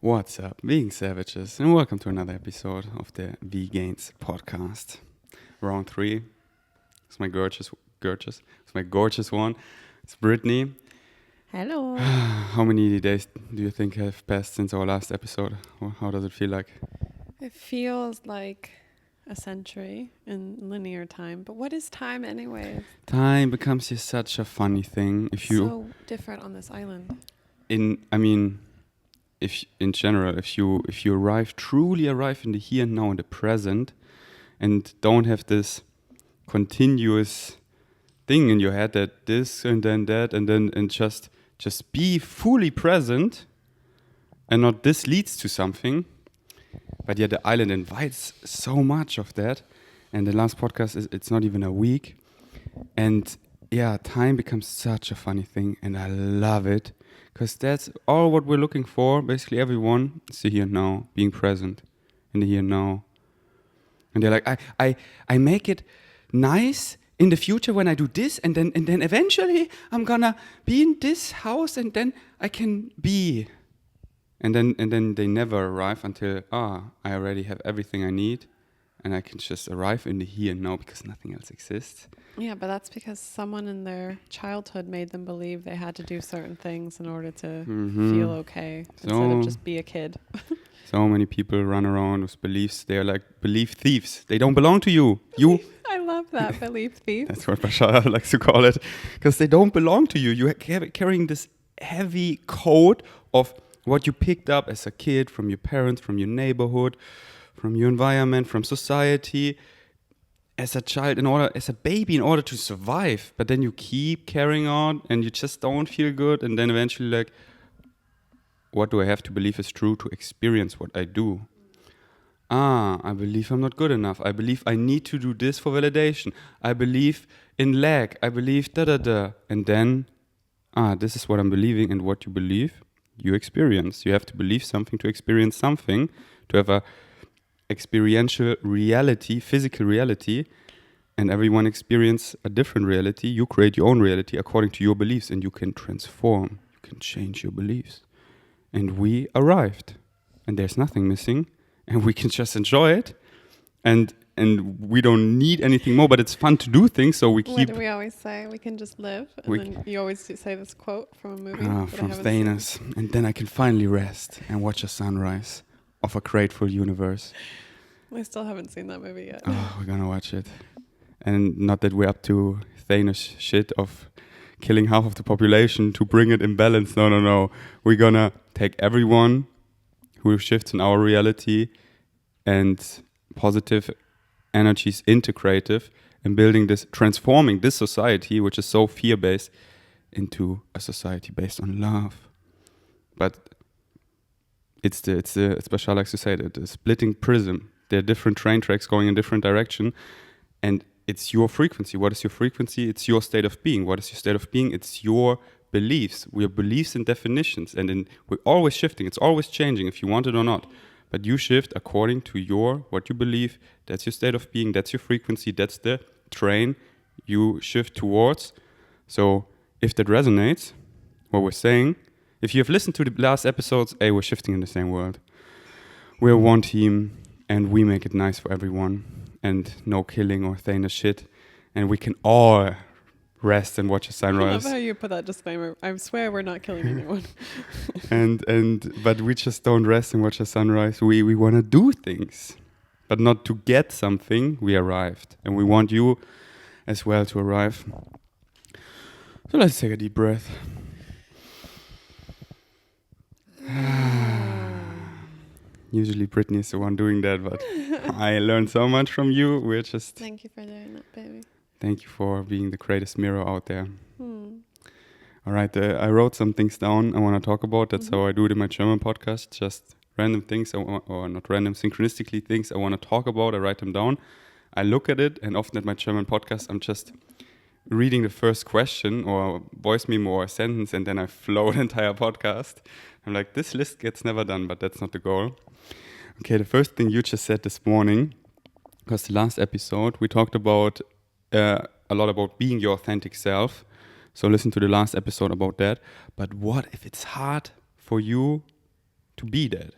What's up, vegan savages, and welcome to another episode of the Vegans podcast. Round 3. It's my gorgeous. It's my gorgeous one. It's Brittnee. Hello. How many days do you think have passed since our last episode? How does it feel like? It feels like a century in linear time, but what is time anyway? Time becomes just such a funny thing. So different on this island. If in general, if you truly arrive in the here and now, in the present, and don't have this continuous thing in your head that this and then that and just be fully present, and not this leads to something. But yet the island invites so much of that, and the last podcast it's not even a week, and yeah, time becomes such a funny thing, and I love it. Because that's all what we're looking for. Basically, everyone is the here and now, being present in the here and now. And they're like, I make it nice in the future when I do this, and then eventually I'm gonna be in this house, and then I can be. And then they never arrive until I already have everything I need, and I can just arrive in the here and now because nothing else exists. Yeah, but that's because someone in their childhood made them believe they had to do certain things in order to feel okay, instead of just be a kid. So many people run around with beliefs. They are like belief thieves. They don't belong to you. I love that, belief thief. That's what Bashar likes to call it. Because they don't belong to you. You're carrying this heavy coat of what you picked up as a kid from your parents, from your neighborhood, from your environment, from society, as a child, as a baby, in order to survive. But then you keep carrying on, and you just don't feel good. And then eventually, like, what do I have to believe is true to experience what I do? I believe I'm not good enough. I believe I need to do this for validation. I believe in lack. I believe da-da-da. And then, this is what I'm believing, and what you believe, you experience. You have to believe something to experience something, to have a experiential reality, physical reality, and everyone experience a different reality. You create your own reality according to your beliefs, and you can transform, you can change your beliefs. And we arrived, and there's nothing missing, and we can just enjoy it, and we don't need anything more, but it's fun to do things, so we keep... What do we always say? We can just live, and then you always say this quote from a movie. From Thanos. And then I can finally rest and watch a sunrise of a grateful universe. I still haven't seen that movie yet. Oh, we're gonna watch it. And not that we're up to Thanos shit of killing half of the population to bring it in balance. No. We're gonna take everyone who shifts in our reality and positive energies into creative, and building this, transforming this society, which is so fear-based, into a society based on love. But it's Bashar likes to say that the splitting prism. There are different train tracks going in different direction, and it's your frequency. What is your frequency? It's your state of being. What is your state of being? It's your beliefs. We have beliefs and definitions, and we're always shifting. It's always changing, if you want it or not. But you shift according to what you believe. That's your state of being. That's your frequency. That's the train you shift towards. So if that resonates, what we're saying, if you have listened to the last episodes, we're shifting in the same world. We're one team, and we make it nice for everyone, and no killing or Thanos shit, and we can all rest and watch a sunrise. I love how you put that disclaimer. I swear we're not killing anyone. But we just don't rest and watch a sunrise. We want to do things, but not to get something. We arrived, and we want you as well to arrive. So let's take a deep breath. Usually Brittnee is the one doing that, but I learned so much from you. We're just... Thank you for doing that, baby. Thank you for being the greatest mirror out there. All right, I wrote some things down I want to talk about. That's how I do it in my German podcast. Just random things, or not random, synchronistically things I want to talk about. I write them down. I look at it, and often at my German podcast, I'm just reading the first question or voice memo or a sentence, and then I flow the entire podcast. I'm like, this list gets never done, but that's not the goal. Okay, the first thing you just said this morning, because the last episode we talked about a lot about being your authentic self. So listen to the last episode about that. But what if it's hard for you to be that.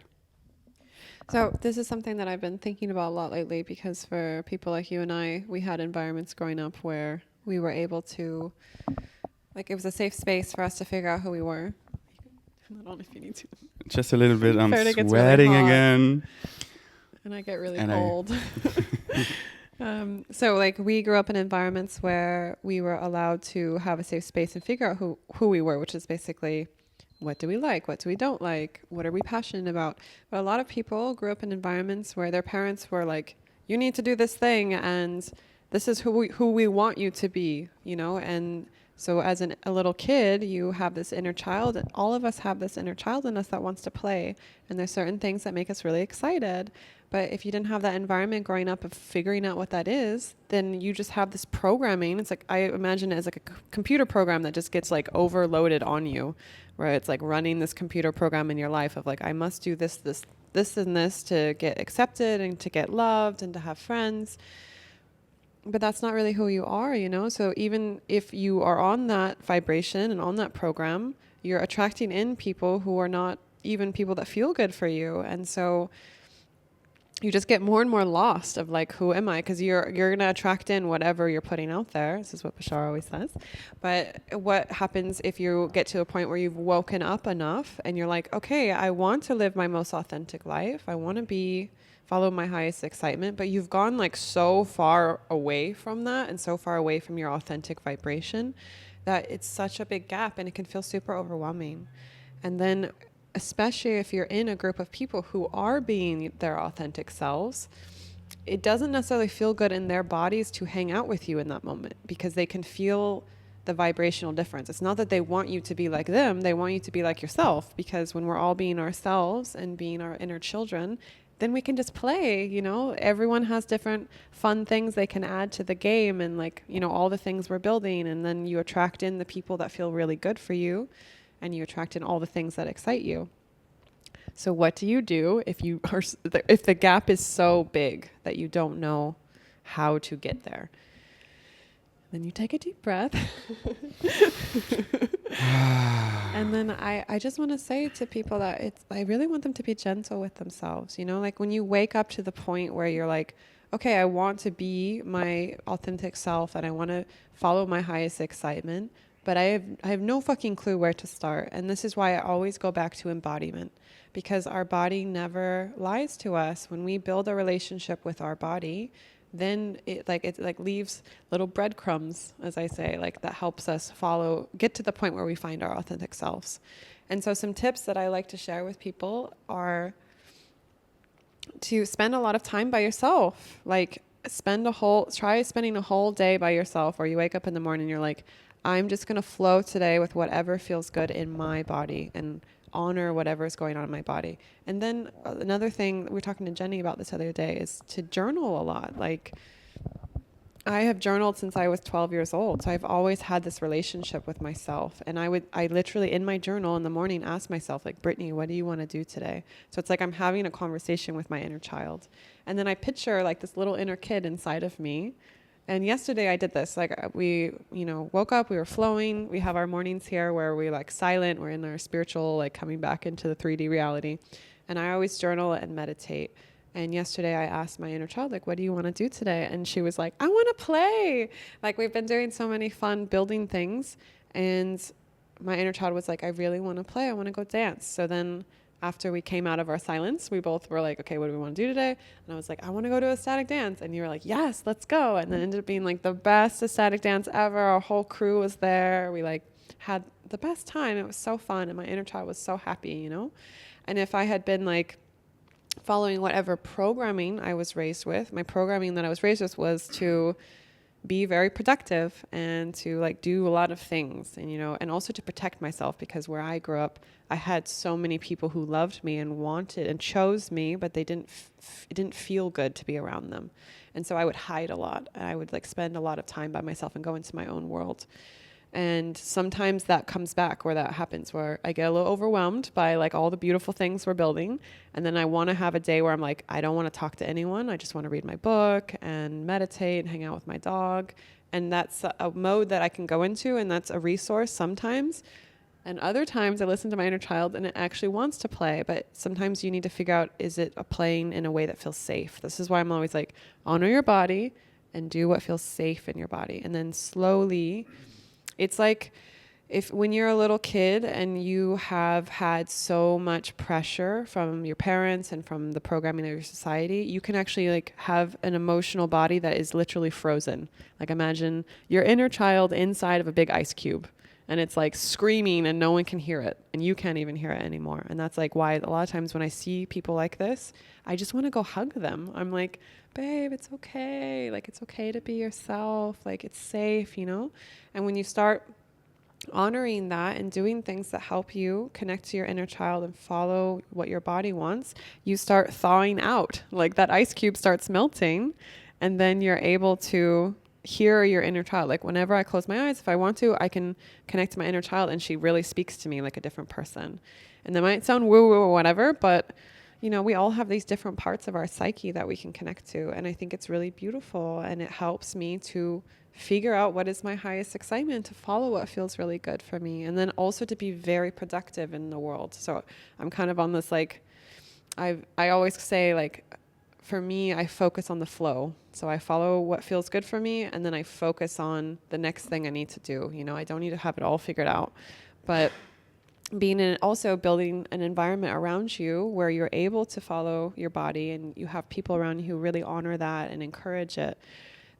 So this is something that I've been thinking about a lot lately, because for people like you and I, we had environments growing up where we were able to, like, it was a safe space for us to figure out who we were. Hold on if you need to. Just a little bit. I'm Sweating sweating really again. And I get really cold. So like we grew up in environments where we were allowed to have a safe space and figure out who we were, which is basically, what do we like? What do we don't like? What are we passionate about? But a lot of people grew up in environments where their parents were like, you need to do this thing, and this is who we want you to be, you know? And so as a little kid, you have this inner child. All of us have this inner child in us that wants to play. And there's certain things that make us really excited. But if you didn't have that environment growing up of figuring out what that is, then you just have this programming. It's like, I imagine it as like a computer program that just gets like overloaded on you, where it's like running this computer program in your life of like, I must do this, and this to get accepted and to get loved and to have friends. But that's not really who you are, you know? So even if you are on that vibration and on that program, you're attracting in people who are not even people that feel good for you. And so you just get more and more lost of like, who am I? Because you're going to attract in whatever you're putting out there. This is what Bashar always says. But what happens if you get to a point where you've woken up enough and you're like, okay, I want to live my most authentic life. I want to follow my highest excitement, but you've gone like so far away from that and so far away from your authentic vibration that it's such a big gap, and it can feel super overwhelming. And then especially if you're in a group of people who are being their authentic selves, it doesn't necessarily feel good in their bodies to hang out with you in that moment, because they can feel the vibrational difference. It's not that they want you to be like them, they want you to be like yourself, because when we're all being ourselves and being our inner children, then we can just play, you know. Everyone has different fun things they can add to the game, and like, you know, all the things we're building, and then you attract in the people that feel really good for you, and you attract in all the things that excite you. So what do you do if the gap is so big that you don't know how to get there? Then you take a deep breath. And then I just want to say to people that I really want them to be gentle with themselves. You know, like when you wake up to the point where you're like, okay, I want to be my authentic self and I want to follow my highest excitement, but I have no fucking clue where to start. And this is why I always go back to embodiment, because our body never lies to us. When we build a relationship with our body, then it leaves little breadcrumbs, as I say, like that helps us get to the point where we find our authentic selves. And so some tips that I like to share with people are to spend a lot of time by yourself. Like try spending a whole day by yourself, or you wake up in the morning and you're like, I'm just going to flow today with whatever feels good in my body and honor whatever is going on in my body. And then another thing, we were talking to Jenny about this other day, is to journal a lot. Like, I have journaled since I was 12 years old. So I've always had this relationship with myself. And I literally in my journal in the morning ask myself, like, Brittnee, what do you want to do today? So it's like I'm having a conversation with my inner child. And then I picture like this little inner kid inside of me. And yesterday I did this, like we, woke up, we were flowing. We have our mornings here where we like silent, we're in our spiritual, like coming back into the 3D reality. And I always journal and meditate. And yesterday I asked my inner child, like, what do you want to do today? And she was like, I want to play. Like, we've been doing so many fun building things. And my inner child was like, I really want to play. I want to go dance. So then after we came out of our silence, we both were like, okay, what do we want to do today? And I was like, I want to go to a static dance. And you were like, yes, let's go. And then it ended up being like the best static dance ever. Our whole crew was there. We like had the best time. It was so fun. And my inner child was so happy, you know? And if I had been like following whatever programming I was raised with, my programming that I was raised with was to be very productive and to like do a lot of things, and and also to protect myself, because where I grew up, I had so many people who loved me and wanted and chose me, but they didn't it didn't feel good to be around them. And so I would hide a lot. I would like spend a lot of time by myself and go into my own world. And sometimes that comes back, where that happens, where I get a little overwhelmed by like all the beautiful things we're building. And then I want to have a day where I'm like, I don't want to talk to anyone. I just want to read my book and meditate and hang out with my dog. And that's a mode that I can go into. And that's a resource sometimes. And other times I listen to my inner child and it actually wants to play. But sometimes you need to figure out, is it playing in a way that feels safe? This is why I'm always like, honor your body and do what feels safe in your body. And then slowly, it's like if when you're a little kid and you have had so much pressure from your parents and from the programming of your society, you can actually like have an emotional body that is literally frozen. Like imagine your inner child inside of a big ice cube. And it's like screaming and no one can hear it. And you can't even hear it anymore. And that's like why a lot of times when I see people like this, I just want to go hug them. I'm like, babe, it's okay. Like, it's okay to be yourself. Like, it's safe, you know? And when you start honoring that and doing things that help you connect to your inner child and follow what your body wants, you start thawing out. Like that ice cube starts melting. And then you're able to hear your inner child. Like whenever I close my eyes, if I want to, I can connect to my inner child and she really speaks to me like a different person. And that might sound woo woo or whatever, but you know, we all have these different parts of our psyche that we can connect to. And I think it's really beautiful and it helps me to figure out what is my highest excitement, to follow what feels really good for me. And then also to be very productive in the world. So I'm kind of on this, like, I always say like, for me, I focus on the flow. So I follow what feels good for me, and then I focus on the next thing I need to do. You know, I don't need to have it all figured out. But also building an environment around you where you're able to follow your body and you have people around you who really honor that and encourage it.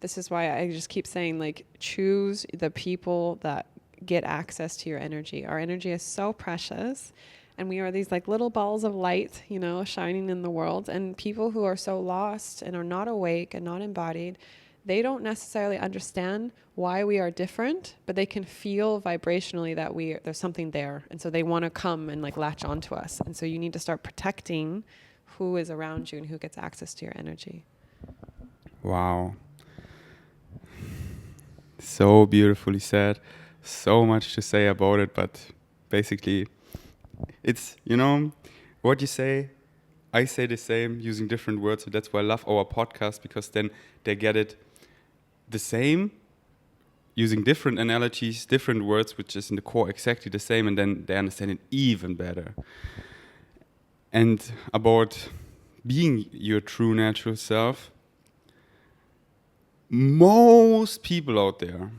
This is why I just keep saying, like, choose the people that get access to your energy. Our energy is so precious. And we are these like little balls of light, you know, shining in the world. And people who are so lost and are not awake and not embodied, they don't necessarily understand why we are different, but they can feel vibrationally that there's something there. And so they want to come and like latch onto us. And so you need to start protecting who is around you and who gets access to your energy. Wow. So beautifully said. So much to say about it, but basically it's, you know, what you say, I say the same using different words. So that's why I love our podcast, because then they get it the same using different analogies, different words, which is in the core exactly the same, and then they understand it even better. And about being your true natural self, most people out there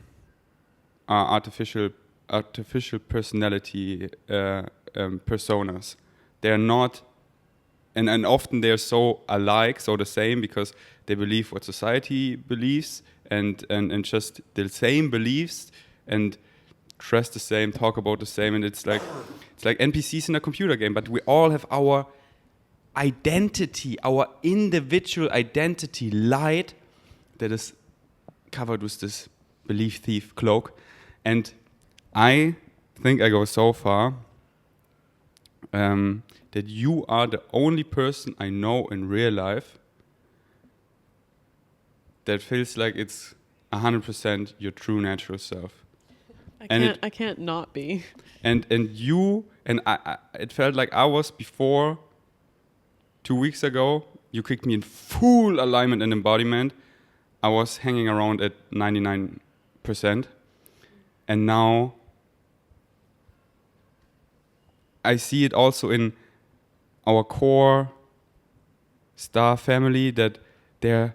are artificial personality personas. They're not, and often they're so alike, so the same, because they believe what society believes and just the same beliefs and dress the same, talk about the same, and it's like NPCs in a computer game. But we all have our identity, our individual identity light that is covered with this belief thief cloak. And I think I go so far that you are the only person I know in real life that feels like it's 100% your true natural self. I can't not be. And you, and I, it felt like I was before 2 weeks ago. You kicked me in full alignment and embodiment. I was hanging around at 99%. And now I see it also in our core star family that their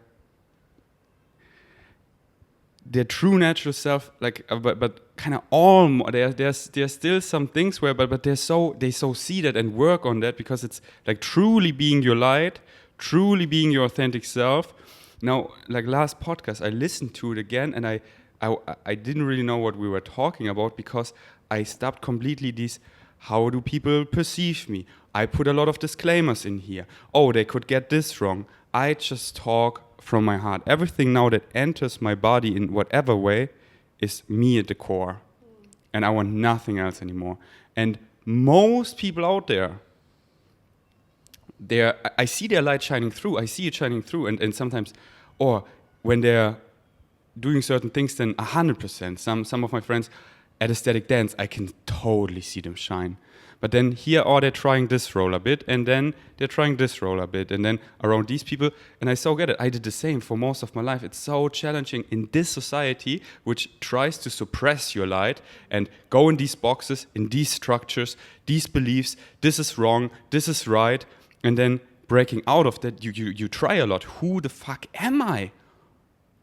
true natural self, like, but kind of all there's still some things where, but they so see that and work on that, because it's like truly being your light, truly being your authentic self. Now, like last podcast, I listened to it again, and I didn't really know what we were talking about, because I stopped completely these, how do people perceive me? I put a lot of disclaimers in here. Oh, they could get this wrong. I just talk from my heart. Everything now that enters my body in whatever way is me at the core. And I want nothing else anymore. And most people out there, I see their light shining through. I see it shining through. And sometimes, or when they're doing certain things, then 100%. Some of my friends, at a static dance, I can totally see them shine. But then here, they're trying this roller bit, and then they're trying this roller bit, and then around these people, and I so get it. I did the same for most of my life. It's so challenging in this society, which tries to suppress your light and go in these boxes, in these structures, these beliefs. This is wrong, this is right, and then breaking out of that, you try a lot. Who the fuck am I?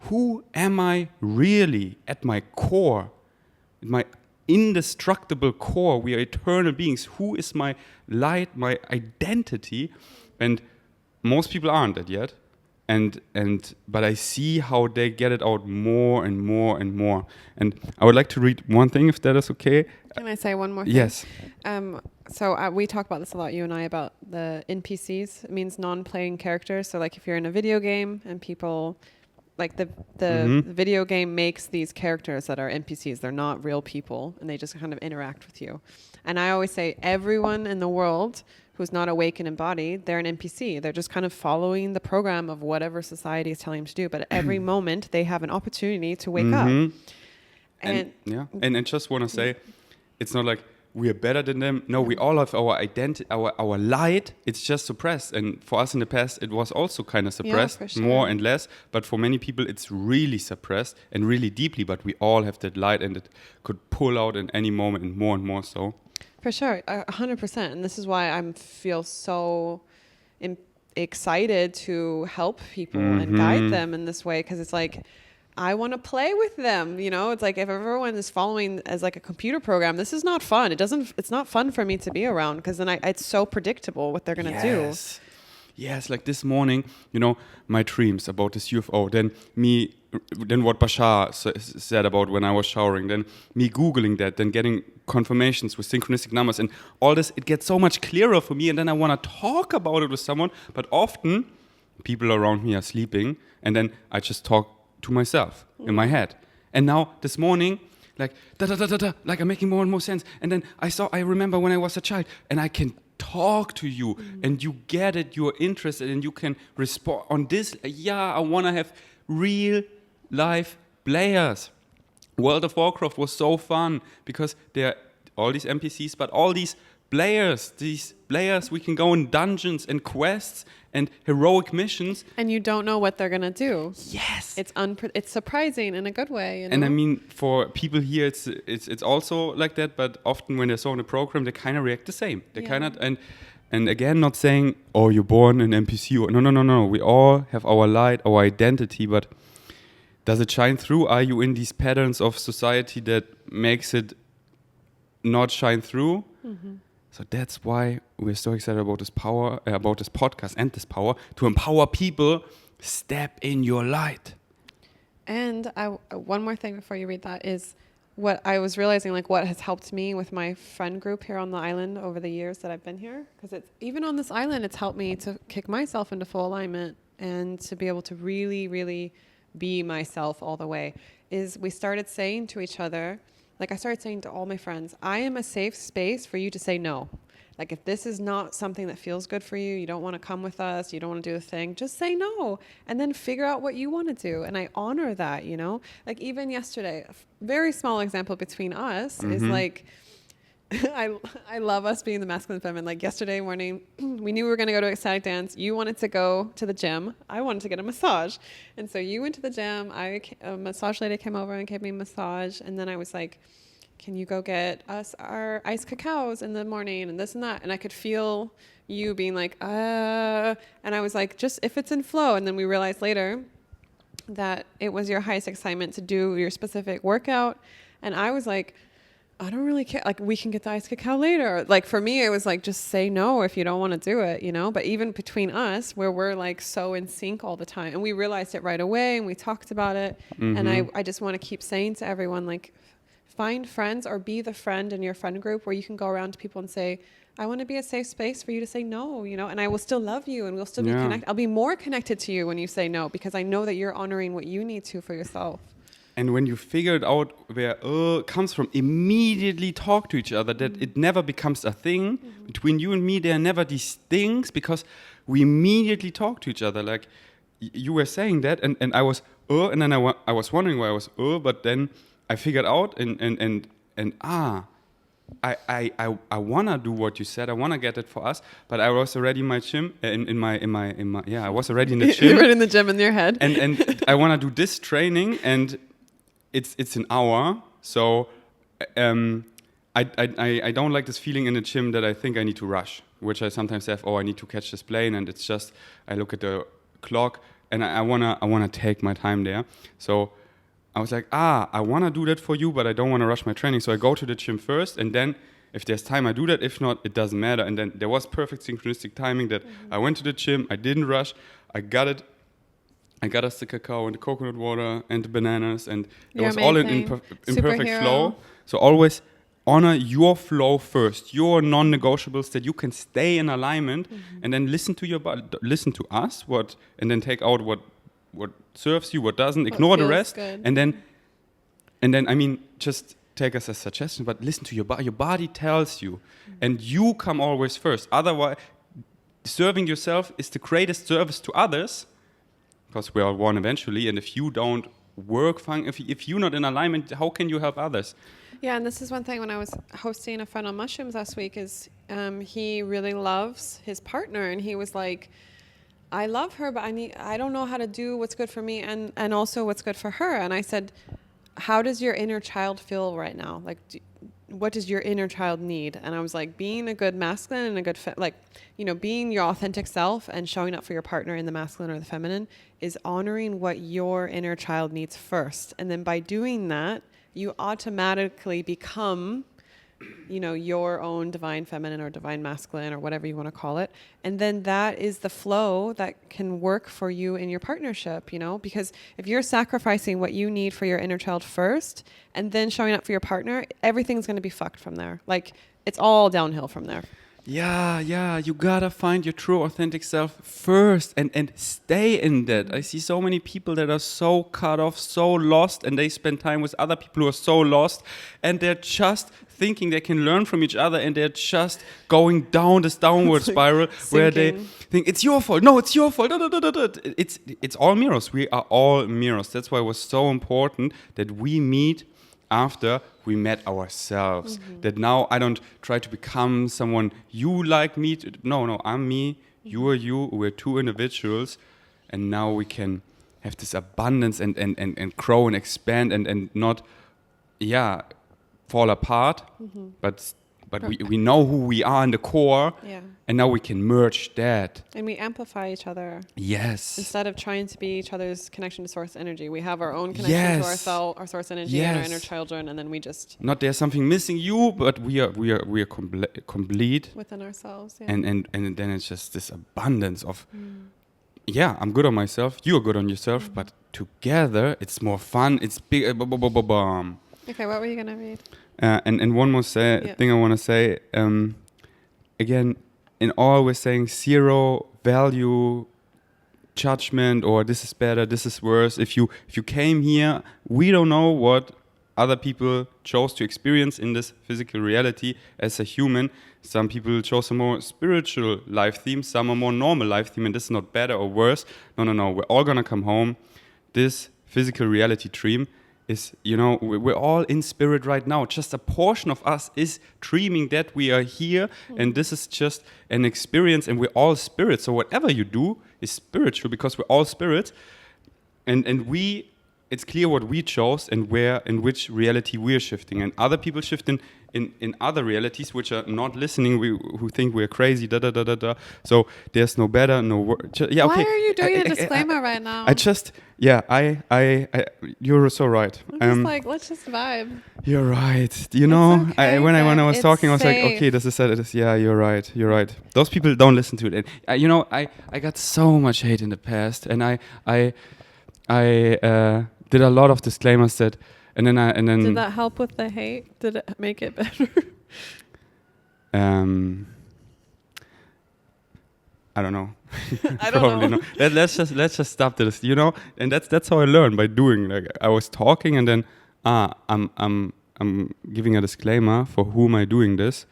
Who am I really at my core? At my indestructible core, we are eternal beings. Who is my light, my identity? And most people aren't that yet. But I see how they get it out more and more and more. And I would like to read one thing, if that is okay. Can I say one more thing? Yes. So we talk about this a lot, you and I, about the NPCs. It means non-playing characters. So like if you're in a video game and people... Like the video game makes these characters that are NPCs. They're not real people, and they just kind of interact with you. And I always say everyone in the world who's not awake and embodied, they're an NPC. They're just kind of following the program of whatever society is telling them to do. But at every moment, they have an opportunity to wake up. And I just want to say, it's not like we are better than them. No, we all have our identity, our light. It's just suppressed. And for us in the past, it was also kind of suppressed, for sure. more and less. But for many people, it's really suppressed and really deeply. But we all have that light, and it could pull out in any moment, and more so. For sure, 100%. And this is why I feel so excited to help people and guide them in this way, because it's like, I want to play with them, you know. It's like if everyone is following as like a computer program, this is not fun. It's not fun for me to be around, because then it's so predictable what they're gonna do. Yes, like this morning, you know, my dreams about this UFO. Then what Bashar said about when I was showering. Then me Googling that. Then getting confirmations with synchronistic numbers and all this. It gets so much clearer for me. And then I want to talk about it with someone. But often, people around me are sleeping, and then I just talk to myself in my head. And now this morning, like like I'm making more and more sense. And then I remember when I was a child, and I can talk to you, and you get it, you're interested, and you can respond on this. Yeah, I want to have real life players. World of Warcraft was so fun because there are all these NPCs, but all these players we can go in dungeons and quests and heroic missions, and you don't know what they're gonna do. Yes, it's surprising in a good way, you know? And I mean, for people here, it's also like that. But often when they're so in a program, they kind of react the same. They kind of and again, not saying, oh, you're born an NPC. Or, no. We all have our light, our identity, but does it shine through? Are you in these patterns of society that makes it not shine through? So that's why we're so excited about this power, about this podcast and this power to empower people. Step in your light. And one more thing before you read that is what I was realizing, like what has helped me with my friend group here on the island over the years that I've been here. Because it's even on this island, it's helped me to kick myself into full alignment and to be able to really, really be myself all the way. Is we started saying to each other, like I started saying to all my friends, I am a safe space for you to say no. Like if this is not something that feels good for you, you don't want to come with us, you don't want to do the thing, just say no and then figure out what you want to do. And I honor that, you know, like even yesterday, a very small example between us is like, I love us being the masculine and feminine. Like yesterday morning, we knew we were going to go to ecstatic dance. You wanted to go to the gym. I wanted to get a massage. And so you went to the gym. A massage lady came over and gave me a massage. And then I was like, can you go get us our iced cacaos in the morning and this and that? And I could feel you being like, and I was like, just if it's in flow. And then we realized later that it was your highest excitement to do your specific workout. And I was like, I don't really care. Like, we can get the iced cacao later. Like, for me, it was like, just say no if you don't want to do it, you know? But even between us, where we're like so in sync all the time, and we realized it right away and we talked about it. And I just want to keep saying to everyone, like, find friends or be the friend in your friend group where you can go around to people and say, I want to be a safe space for you to say no, you know, and I will still love you and we'll still be connected. I'll be more connected to you when you say no, because I know that you're honoring what you need to for yourself. And when you figured out where comes from, immediately talk to each other, that it never becomes a thing. Between you and me, there are never these things, because we immediately talk to each other. Like, you were saying that, and I was, and then I was wondering why I was, but then I figured out, and I wanna do what you said. I wanna get it for us, but I was already in my gym. I was already in the gym. You were in the gym in your head. And I wanna do this training, and it's an hour. So I don't like this feeling in the gym that I think I need to rush, which I sometimes have. Oh, I need to catch this plane, and it's just I look at the clock, and I wanna take my time there. So I was like, I want to do that for you, but I don't want to rush my training. So I go to the gym first, and then if there's time, I do that. If not, it doesn't matter. And then there was perfect synchronistic timing that I went to the gym, I didn't rush, I got it. I got us the cacao and the coconut water and the bananas, and it was all in perfect flow. So always honor your flow first, your non-negotiables, that you can stay in alignment, and then listen to your body, listen to us, and then take out what serves you, what doesn't, ignore the rest, good. and then I mean, just take us as suggestion, but listen to your body. Your body tells you, and you come always first. Otherwise, serving yourself is the greatest service to others, because we are one eventually. And if you don't work, if you're not in alignment, how can you help others? Yeah, and this is one thing when I was hosting a friend on mushrooms last week. Is he really loves his partner, and he was like, I love her, but I don't know how to do what's good for me and also what's good for her. And I said, how does your inner child feel right now? Like, what does your inner child need? And I was like, being a good masculine and a good, being your authentic self and showing up for your partner in the masculine or the feminine is honoring what your inner child needs first. And then by doing that, you automatically become your own divine feminine or divine masculine or whatever you want to call it. And then that is the flow that can work for you in your partnership, because if you're sacrificing what you need for your inner child first and then showing up for your partner, everything's going to be fucked from there. Like, it's all downhill from there. Yeah, you gotta find your true authentic self first and stay in that. I see so many people that are so cut off, so lost, and they spend time with other people who are so lost, and they're just thinking they can learn from each other, and they're just going down this downward spiral where they think it's your fault. No, it's your fault. It's all mirrors. We are all mirrors. That's why it was so important that we meet after we met ourselves. That now I don't try to become someone you like me. No, I'm me, you are you, we're two individuals, and now we can have this abundance and grow and expand and not fall apart, but we know who we are in the core, and now we can merge that. And we amplify each other. Yes. Instead of trying to be each other's connection to source energy, we have our own connection to our source energy and our inner children, and then we just not there's something missing you, but we are complete within ourselves. Yeah. And then it's just this abundance of I'm good on myself, you're good on yourself, but together it's more fun. It's big. Okay, what were you gonna read? And one more thing I want to say. Again, in all we're saying zero value judgment or this is better, this is worse. If you came here, we don't know what other people chose to experience in this physical reality as a human. Some people chose a more spiritual life theme, some a more normal life theme, and this is not better or worse. No. We're all gonna come home. This physical reality dream is, we're all in spirit right now. Just a portion of us is dreaming that we are here, and this is just an experience, and we're all spirits. So whatever you do is spiritual because we're all spirits, and it's clear what we chose and in which reality we're shifting, and other people shift in other realities which are not listening, who think we're crazy, So there's no better, no worse. Why are you doing a disclaimer right now? You're so right. I'm just let's just vibe. You're right. Okay, when I was talking, I was safe. like, okay, this is it. Yeah, you're right. Those people don't listen to it. And I got so much hate in the past, and I did a lot of disclaimers and then Did that help with the hate? Did it make it better? I don't know. I don't know. Not. Let's just stop this. And that's how I learned, by doing. Like, I was talking, and then I'm giving a disclaimer for whom I doing this.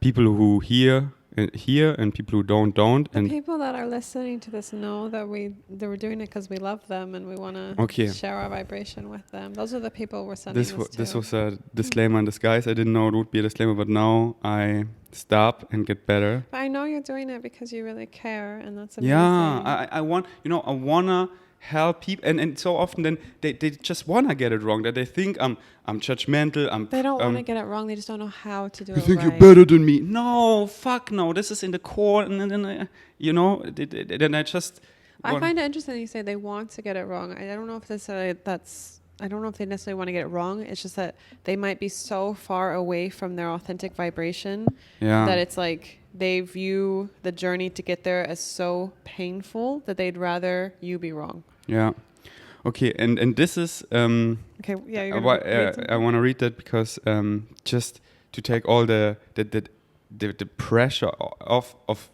People who hear hear, and people who don't. The And people that are listening to this know that we're doing it because we love them and we want to okay, share our vibration with them. Those are the people we're sending this to. this was a disclaimer in disguise. I didn't know it would be a disclaimer, but now I stop and get better. But I know you're doing it because you really care, and that's amazing. Yeah, I wanna help people, and so often then they just wanna get it wrong. That they think I'm judgmental. They don't want to get it wrong. They just don't know how to do it. You think right. you're better than me? No, fuck no. This is in the core, and then then I just. I find it interesting that you say they want to get it wrong. I don't know if I don't know if they necessarily want to get it wrong. It's just that they might be so far away from their authentic vibration that it's like they view the journey to get there as so painful that they'd rather you be wrong. Yeah. Okay, and this is okay. Yeah, you're gonna I want to read that because just to take all the pressure off of.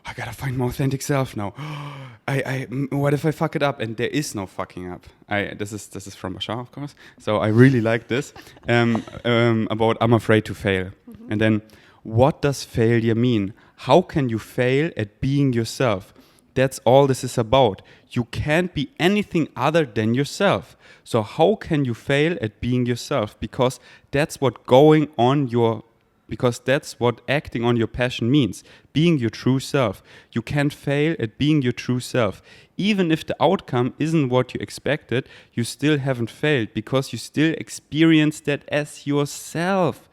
I gotta find my authentic self now. What if I fuck it up? And there is no fucking up. This is from Bashar, of course. So I really like this about I'm afraid to fail. Mm-hmm. And then, what does failure mean? How can you fail at being yourself? That's all this is about. You can't be anything other than yourself. So how can you fail at being yourself? Because that's what acting on your passion means, being your true self. You can't fail at being your true self. Even if the outcome isn't what you expected, you still haven't failed because you still experience that as yourself.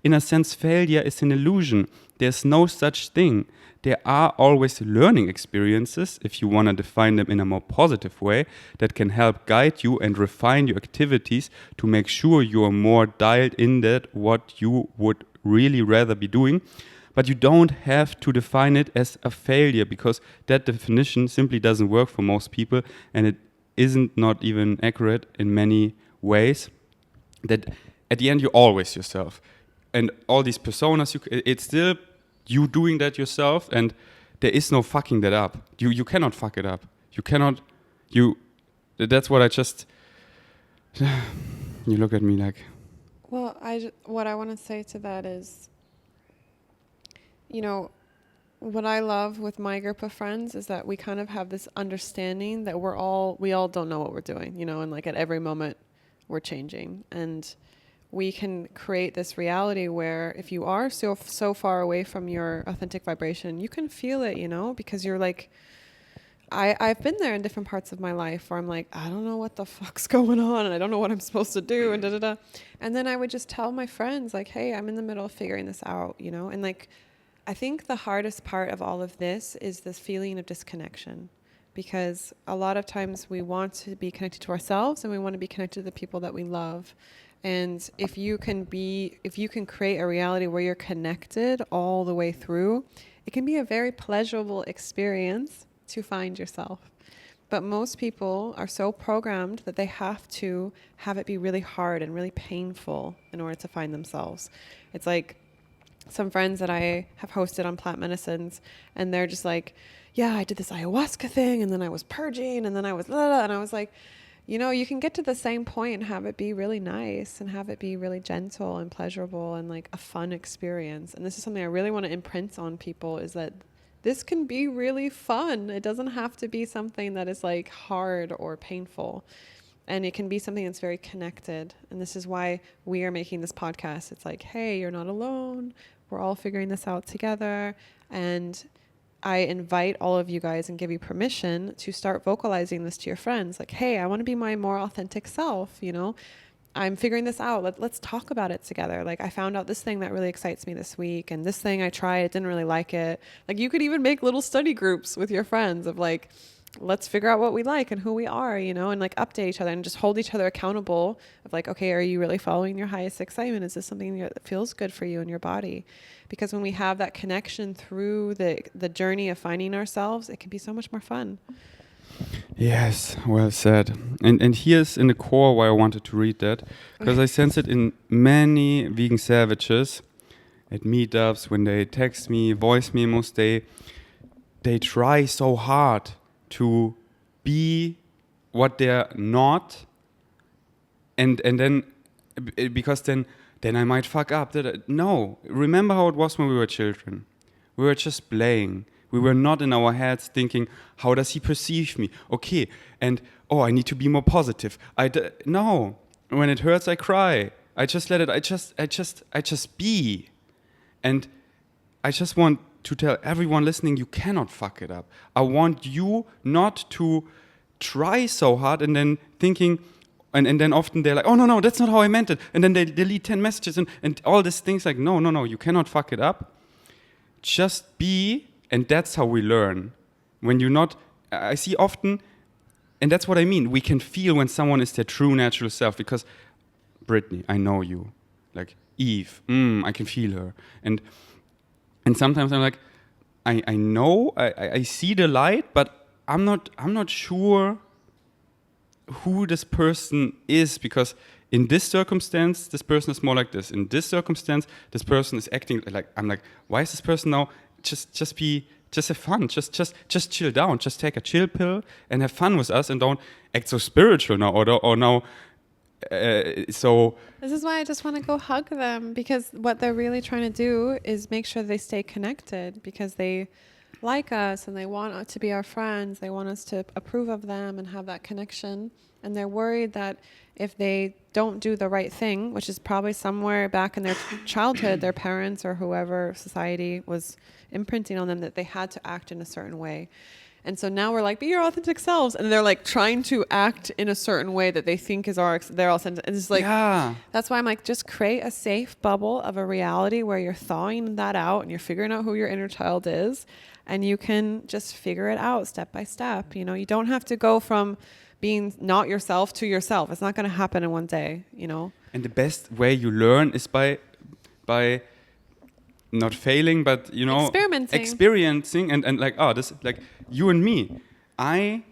In a sense, failure is an illusion. There's no such thing. There are always learning experiences, if you want to define them in a more positive way, that can help guide you and refine your activities to make sure you are more dialed in that what you would really rather be doing. But you don't have to define it as a failure because that definition simply doesn't work for most people, and it isn't not even accurate in many ways. That at the end you're always yourself, and all these personas, it's still you doing that yourself, and there is no fucking that up. You cannot fuck it up. You cannot. That's what I just. You look at me like. Well, what I want to say to that is, what I love with my group of friends is that we kind of have this understanding that we all don't know what we're doing, and like at every moment we're changing, and we can create this reality where if you are so far away from your authentic vibration, you can feel it, because you're like, I've been there in different parts of my life where I'm like, I don't know what the fuck's going on, and I don't know what I'm supposed to do, and da-da-da. And then I would just tell my friends, like, hey, I'm in the middle of figuring this out, and like, I think the hardest part of all of this is this feeling of disconnection, because a lot of times we want to be connected to ourselves and we want to be connected to the people that we love. And if you can create a reality where you're connected all the way through, it can be a very pleasurable experience to find yourself. But most people are so programmed that they have to have it be really hard and really painful in order to find themselves. It's like some friends that I have hosted on plant medicines, and they're just like, yeah, I did this ayahuasca thing, and then I was purging, and then I was blah, blah, and I was like, you can get to the same point and have it be really nice and have it be really gentle and pleasurable and like a fun experience. And this is something I really want to imprint on people, is that this can be really fun. It doesn't have to be something that is like hard or painful. And it can be something that's very connected. And this is why we are making this podcast. It's like, hey, you're not alone. We're all figuring this out together. And I invite all of you guys and give you permission to start vocalizing this to your friends. Like, hey, I want to be my more authentic self, I'm figuring this out. Let's talk about it together. Like, I found out this thing that really excites me this week, and this thing I tried, it didn't really like it. Like, you could even make little study groups with your friends of like, let's figure out what we like and who we are, and like update each other and just hold each other accountable of like, okay, are you really following your highest excitement? Is this something that feels good for you in your body? Because when we have that connection through the journey of finding ourselves, it can be so much more fun. Yes, well said. And here's in the core why I wanted to read that, because I sense it in many vegan savages at meetups when they text me, voice memos, they try so hard to be what they're not, and then because then I might fuck up. No, remember how it was when we were children. We were just playing. We were not in our heads thinking, how does he perceive me? Okay, and I need to be more positive. No, when it hurts, I cry. I just let it. I just be, and I just want to tell everyone listening, you cannot fuck it up. I want you not to try so hard and then thinking, and then often they're like, oh no, that's not how I meant it, and then they delete 10 messages and all these things like, no, you cannot fuck it up. Just be, and that's how we learn. When you're not, I see often, and that's what I mean, we can feel when someone is their true natural self, because Brittnee, I know you. Like Eve, I can feel her. And sometimes I'm like, I know, I see the light, but I'm not sure who this person is, because in this circumstance, this person is more like this. In this circumstance, this person is acting like, I'm like, why is this person now? Just have fun. Just chill down. Just take a chill pill and have fun with us, and don't act so spiritual now or now. So this is why I just want to go hug them, because what they're really trying to do is make sure they stay connected, because they like us and they want us to be our friends. They want us to approve of them and have that connection. And they're worried that if they don't do the right thing, which is probably somewhere back in their childhood, their parents or whoever society was imprinting on them, that they had to act in a certain way. And so now we're like, be your authentic selves. And they're like trying to act in a certain way that they think is their authentic. And it's like, That's why I'm like, just create a safe bubble of a reality where you're thawing that out and you're figuring out who your inner child is. And you can just figure it out step by step. You know, you don't have to go from being not yourself to yourself. It's not going to happen in one day, you know. And the best way you learn is by not failing, but, you know, experiencing and like, this, like you and me. I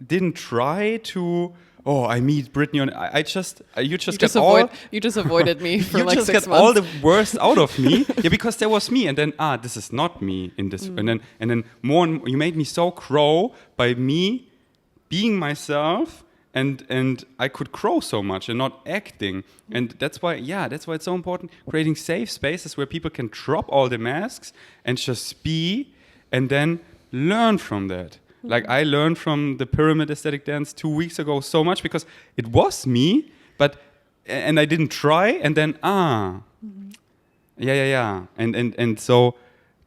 didn't try to, I meet Brittnee and you just avoided me for you like 6 months. You just got all the worst out of me. Yeah, because there was me, and then this is not me in this, and then more and you made me so grow by me being myself, and I could grow so much and not acting. And that's why it's so important, creating safe spaces where people can drop all the masks and just be, and then learn from that. Like I learned from the pyramid aesthetic dance 2 weeks ago so much, because it was me, and I didn't try, and then and so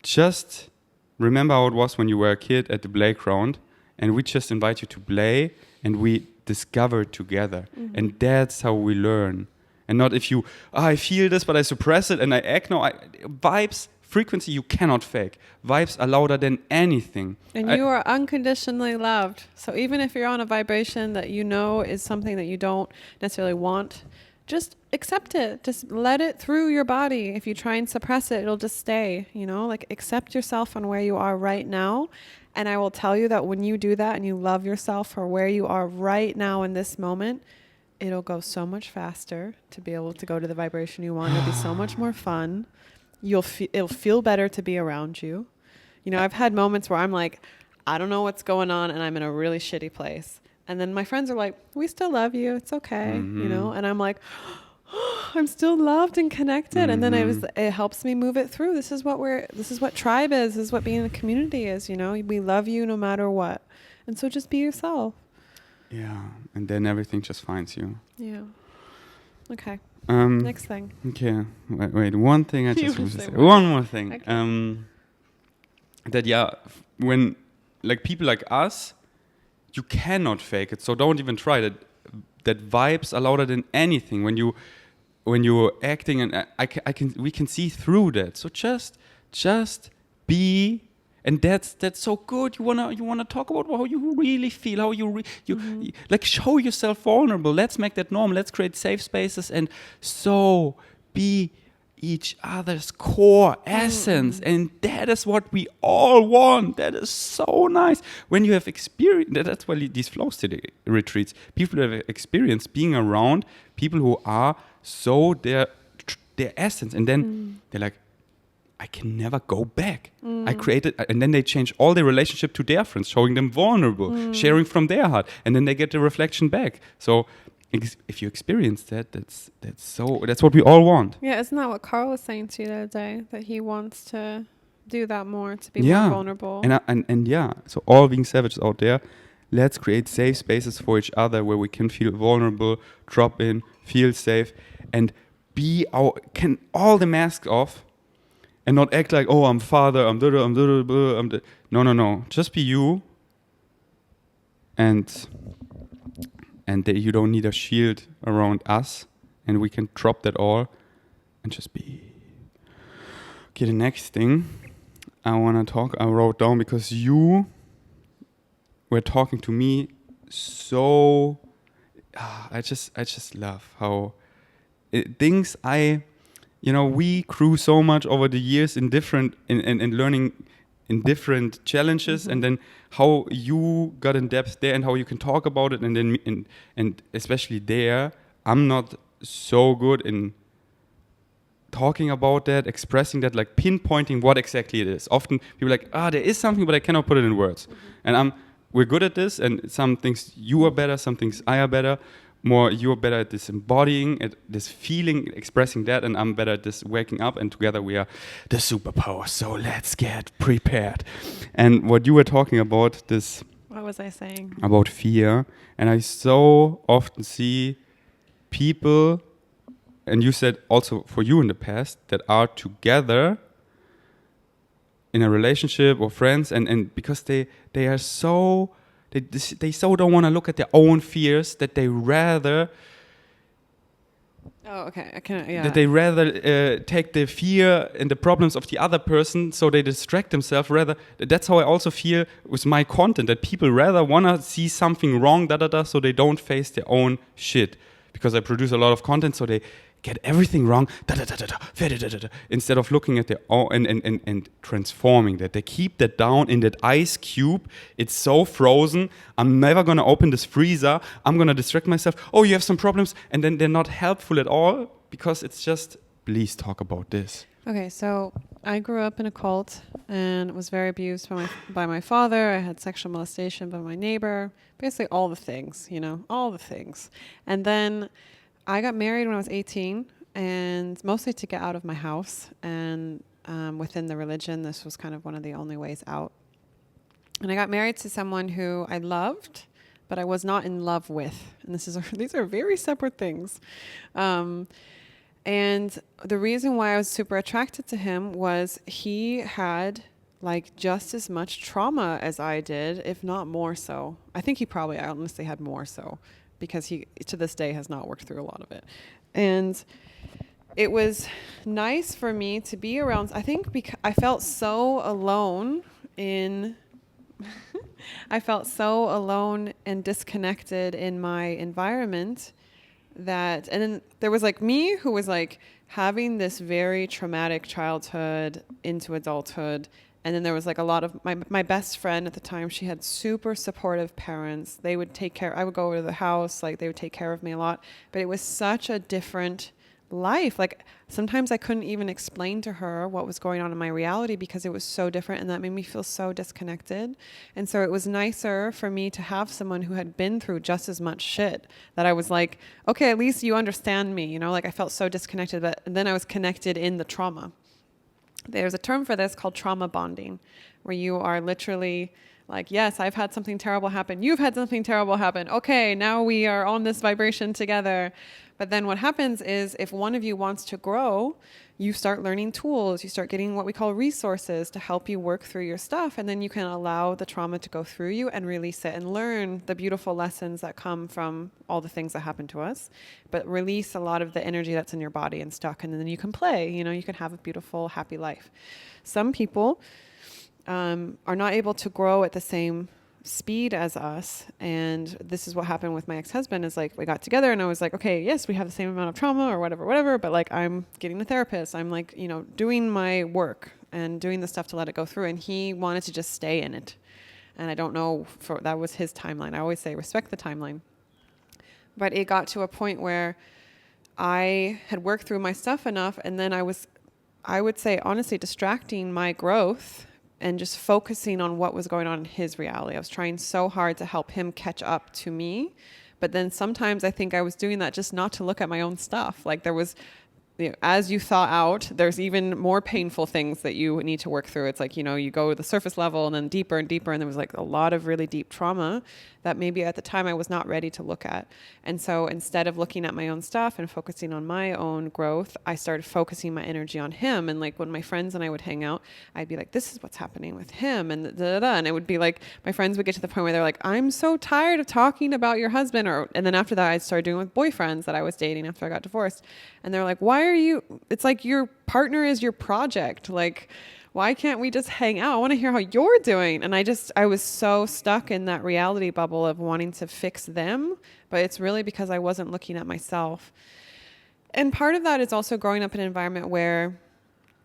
just remember how it was when you were a kid at the playground, and we just invite you to play, and we discover together, and that's how we learn. And not if you, I feel this, but I suppress it and I act. No, vibes. Frequency you cannot fake. Vibes are louder than anything. And you are unconditionally loved. So even if you're on a vibration that you know is something that you don't necessarily want, just accept it. Just let it through your body. If you try and suppress it, it'll just stay, you know? Like accept yourself on where you are right now. And I will tell you that when you do that and you love yourself for where you are right now in this moment, it'll go so much faster to be able to go to the vibration you want. It'll be so much more fun. It'll feel better to be around you. You know, I've had moments where I'm like, I don't know what's going on, and I'm in a really shitty place. And then my friends are like, we still love you. It's okay. You know, and I'm like, I'm still loved and connected. And then it helps me move it through. This is what tribe is. This is what being a community is. You know, we love you no matter what. And so just be yourself. Yeah. And then everything just finds you. Yeah. Okay. Next thing. Okay. Wait. One thing I just want to say. One more thing. Okay. When like people like us, you cannot fake it. So don't even try that. That vibes are louder than anything. When you're acting, and we can see through that. So just be. And that's so good. You wanna talk about how you really feel, how you like show yourself vulnerable. Let's make that normal. Let's create safe spaces, and so be each other's core essence. And that is what we all want. That is so nice. When you have experienced, that's why these flow state retreats. People have experienced being around people who are so their essence, and then they're like, I can never go back. I created, and then they change all their relationship to their friends, showing them vulnerable, sharing from their heart, and then they get the reflection back. So if you experience that, that's what we all want. Yeah, isn't that what Carl was saying to you the other day? That he wants to do that more, to be more vulnerable. And yeah, so all being savages out there, let's create safe spaces for each other where we can feel vulnerable, drop in, feel safe, and can all the masks off and not act like, oh, I'm father, I'm no. Just be you, and that you don't need a shield around us, and we can drop that all and just be. Okay, the next thing I wrote down, because you were talking to me so. I just love how things we grew so much over the years in different in learning in different challenges, and then how you got in depth there and how you can talk about it, and then and especially there, I'm not so good in talking about that, expressing that, like pinpointing what exactly it is. Often people are like, there is something, but I cannot put it in words. And we're good at this, and some things you are better, some things I are better. More you're better at this embodying, at this feeling, expressing that, and I'm better at this waking up, and together we are the superpower. So let's get prepared. And what you were talking about, this... What was I saying? About fear. And I so often see people, and you said also for you in the past, that are together in a relationship or friends, and because they are so... They so don't want to look at their own fears that they rather... Oh, okay. I can, yeah. That they rather take the fear and the problems of the other person, so they distract themselves. Rather, that's how I also feel with my content, that people rather want to see something wrong, so they don't face their own shit. Because I produce a lot of content, so they get everything wrong, instead of looking at their own and transforming that. They keep that down in that ice cube. It's so frozen. I'm never going to open this freezer. I'm going to distract myself. Oh, you have some problems. And then they're not helpful at all, because it's just, please talk about this. Okay, so I grew up in a cult and was very abused by my father. I had sexual molestation by my neighbor. Basically all the things, all the things. And then I got married when I was 18, and mostly to get out of my house. And within the religion, this was kind of one of the only ways out. And I got married to someone who I loved, but I was not in love with. And these are very separate things. And the reason why I was super attracted to him was he had like just as much trauma as I did, if not more so. I think he probably honestly had more so, because he, to this day, has not worked through a lot of it. And it was nice for me to be around, I think, because I felt so alone I felt so alone and disconnected in my environment and then there was like me, who was like having this very traumatic childhood into adulthood. And then there was like a lot of my best friend at the time. She had super supportive parents. They would take care. I would go over to the house. Like they would take care of me a lot. But it was such a different life. Like sometimes I couldn't even explain to her what was going on in my reality, because it was so different, and that made me feel so disconnected. And so it was nicer for me to have someone who had been through just as much shit, that I was like, okay, at least you understand me. Like I felt so disconnected, but then I was connected in the trauma. There's a term for this called trauma bonding, where you are literally like, yes, I've had something terrible happen. You've had something terrible happen. Okay, now we are on this vibration together. But then what happens is, if one of you wants to grow, you start learning tools. You start getting what we call resources to help you work through your stuff. And then you can allow the trauma to go through you and release it, and learn the beautiful lessons that come from all the things that happen to us. But release a lot of the energy that's in your body and stuck. And then you can play, you can have a beautiful, happy life. Some people are not able to grow at the same speed as us. And this is what happened with my ex-husband, is like we got together and I was like, okay, yes, we have the same amount of trauma or whatever, but like I'm getting a therapist. I'm like, doing my work and doing the stuff to let it go through. And he wanted to just stay in it. And I don't know, that was his timeline. I always say respect the timeline. But it got to a point where I had worked through my stuff enough, and then I would say honestly distracting my growth and just focusing on what was going on in his reality. I was trying so hard to help him catch up to me. But then sometimes I think I was doing that just not to look at my own stuff. Like as you thaw out, there's even more painful things that you need to work through. It's like, you go to the surface level and then deeper and deeper. And there was like a lot of really deep trauma that maybe at the time I was not ready to look at. And so instead of looking at my own stuff and focusing on my own growth, I started focusing my energy on him. And like when my friends and I would hang out, I'd be like, this is what's happening with him. And and it would be like, my friends would get to the point where they're like, I'm so tired of talking about your husband. And then after that, I started doing it with boyfriends that I was dating after I got divorced. And they're like, why are you, it's like your partner is your project. Like, why can't we just hang out? I want to hear how you're doing. And I was so stuck in that reality bubble of wanting to fix them, but it's really because I wasn't looking at myself. And part of that is also growing up in an environment where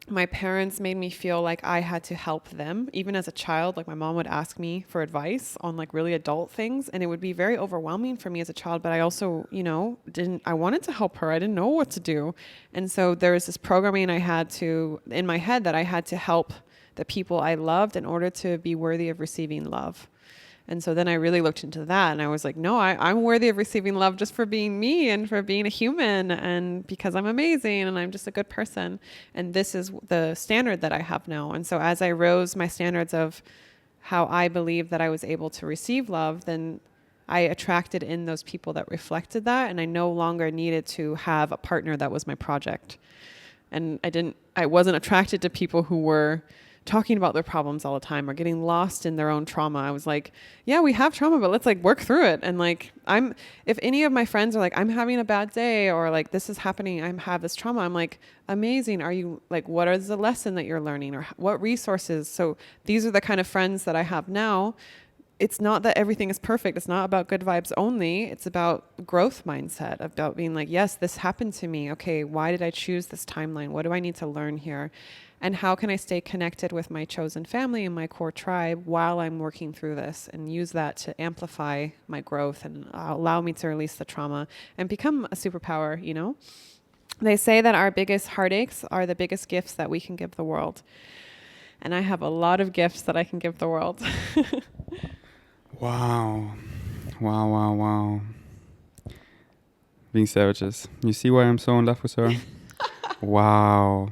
my parents made me feel like I had to help them. Even as a child, like my mom would ask me for advice on like really adult things, and it would be very overwhelming for me as a child. But I also, I wanted to help her. I didn't know what to do. And so there was this programming in my head that I had to help the people I loved in order to be worthy of receiving love. And so then I really looked into that, and I was like, no, I'm worthy of receiving love just for being me and for being a human, and because I'm amazing and I'm just a good person. And this is the standard that I have now. And so as I rose my standards of how I believed that I was able to receive love, then I attracted in those people that reflected that. And I no longer needed to have a partner that was my project. And I wasn't attracted to people who were talking about their problems all the time or getting lost in their own trauma. I was like, yeah, we have trauma, but let's like work through it. And like, if any of my friends are like, I'm having a bad day, or like, this is happening, I have this trauma, I'm like, amazing. Are you like, what is the lesson that you're learning, or what resources? So these are the kind of friends that I have now. It's not that everything is perfect. It's not about good vibes only. It's about growth mindset, about being like, yes, this happened to me. Okay, why did I choose this timeline? What do I need to learn here? And how can I stay connected with my chosen family and my core tribe while I'm working through this, and use that to amplify my growth and allow me to release the trauma and become a superpower, They say that our biggest heartaches are the biggest gifts that we can give the world. And I have a lot of gifts that I can give the world. Wow. Being savages. You see why I'm so in love with her? Wow.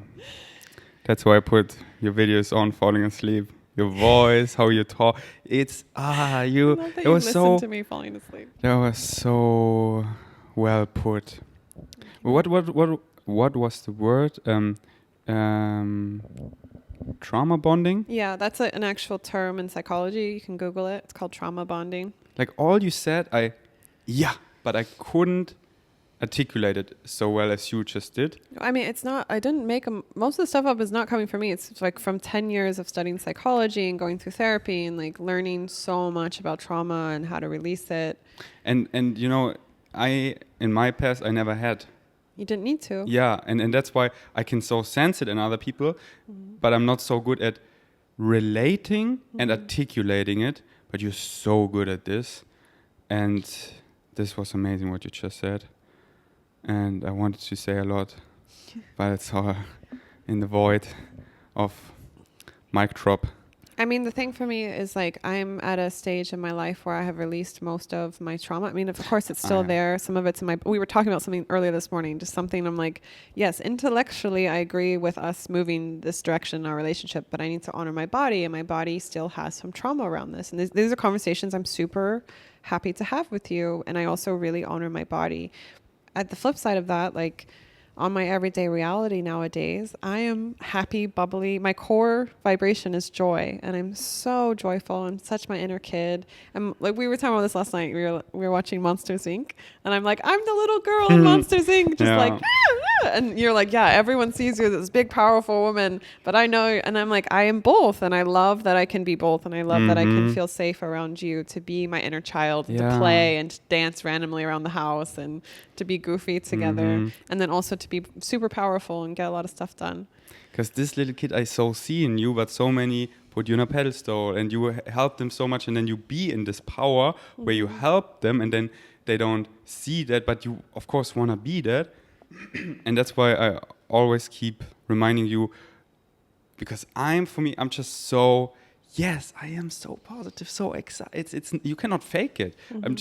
That's why I put your videos on falling asleep. Your voice, how you talk. It's I love that you listen to me falling asleep. That was so well put. What was the word? Trauma bonding? Yeah, that's an actual term in psychology. You can Google it. It's called trauma bonding. Like all you said, but I couldn't articulate it so well as you just did. I mean, it's not, I didn't make them, most of the stuff up is not coming from me. It's like from 10 years of studying psychology and going through therapy and like learning so much about trauma and how to release it. And in my past, I never had. You didn't need to. Yeah, and that's why I can so sense it in other people, but I'm not so good at relating and articulating it, but you're so good at this. And this was amazing what you just said. And I wanted to say a lot, but it's all in the void of mic drop. I mean, the thing for me is like I'm at a stage in my life where I have released most of my trauma. I mean, of course, it's still there. Some of it's in we were talking about something earlier this morning, just something I'm like, yes, intellectually, I agree with us moving this direction in our relationship, but I need to honor my body, and my body still has some trauma around this. And these are conversations I'm super happy to have with you. And I also really honor my body. At the flip side of that, like on my everyday reality nowadays, I am happy, bubbly. My core vibration is joy, and I'm so joyful. I'm such my inner kid. I'm like, we were talking about this last night. We were watching Monsters Inc. And I'm like, I'm the little girl in Monsters Inc. Just like, and you're like, yeah, everyone sees you as this big, powerful woman, but I know, and I'm like, I am both, and I love that I can be both, and I love that I can feel safe around you, to be my inner child, to play and to dance randomly around the house, and to be goofy together, and then also to be super powerful and get a lot of stuff done. Because this little kid I so see in you, but so many put you on a pedestal, and you help them so much, and then you be in this power where you help them, and then they don't see that, but you of course want to be that. And that's why I always keep reminding you, because I'm just so, yes, I am so positive, so excited. It's you cannot fake it. I'm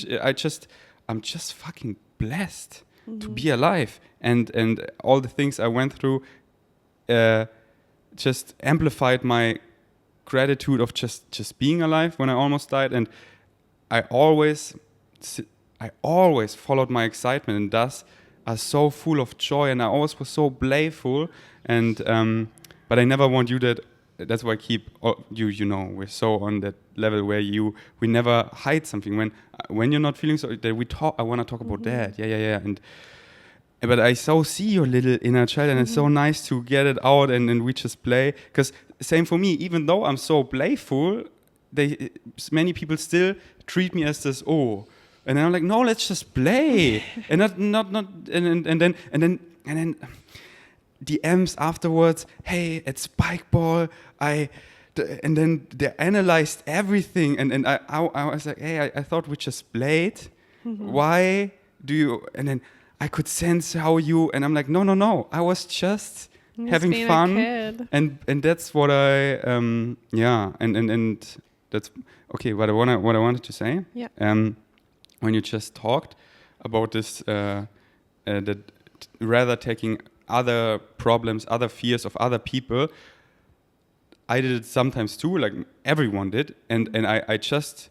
just fucking blessed. to be alive, and all the things I went through just amplified my gratitude of just being alive when I almost died. And I always followed my excitement, and thus are so full of joy, and I always was so playful, and but I never want you that. That's why I keep you know, we're so on that level where we never hide something when you're not feeling so that we talk. I want to talk about that, yeah, and but I so see your little inner child, and it's so nice to get it out, and we just play. Because same for me, even though I'm so playful, many people still treat me as this and I'm like, no, let's just play, and not and then DMs afterwards. Hey, at Spike Ball, and then they analyzed everything, and I was like, hey, I thought we just played. Why do you? And then I could sense how you, and I'm like, no, I was just having fun, and that's what I and that's okay. What I wanted to say, when you just talked about this, that rather taking other problems, other fears of other people, I did it sometimes too, like everyone did, and I just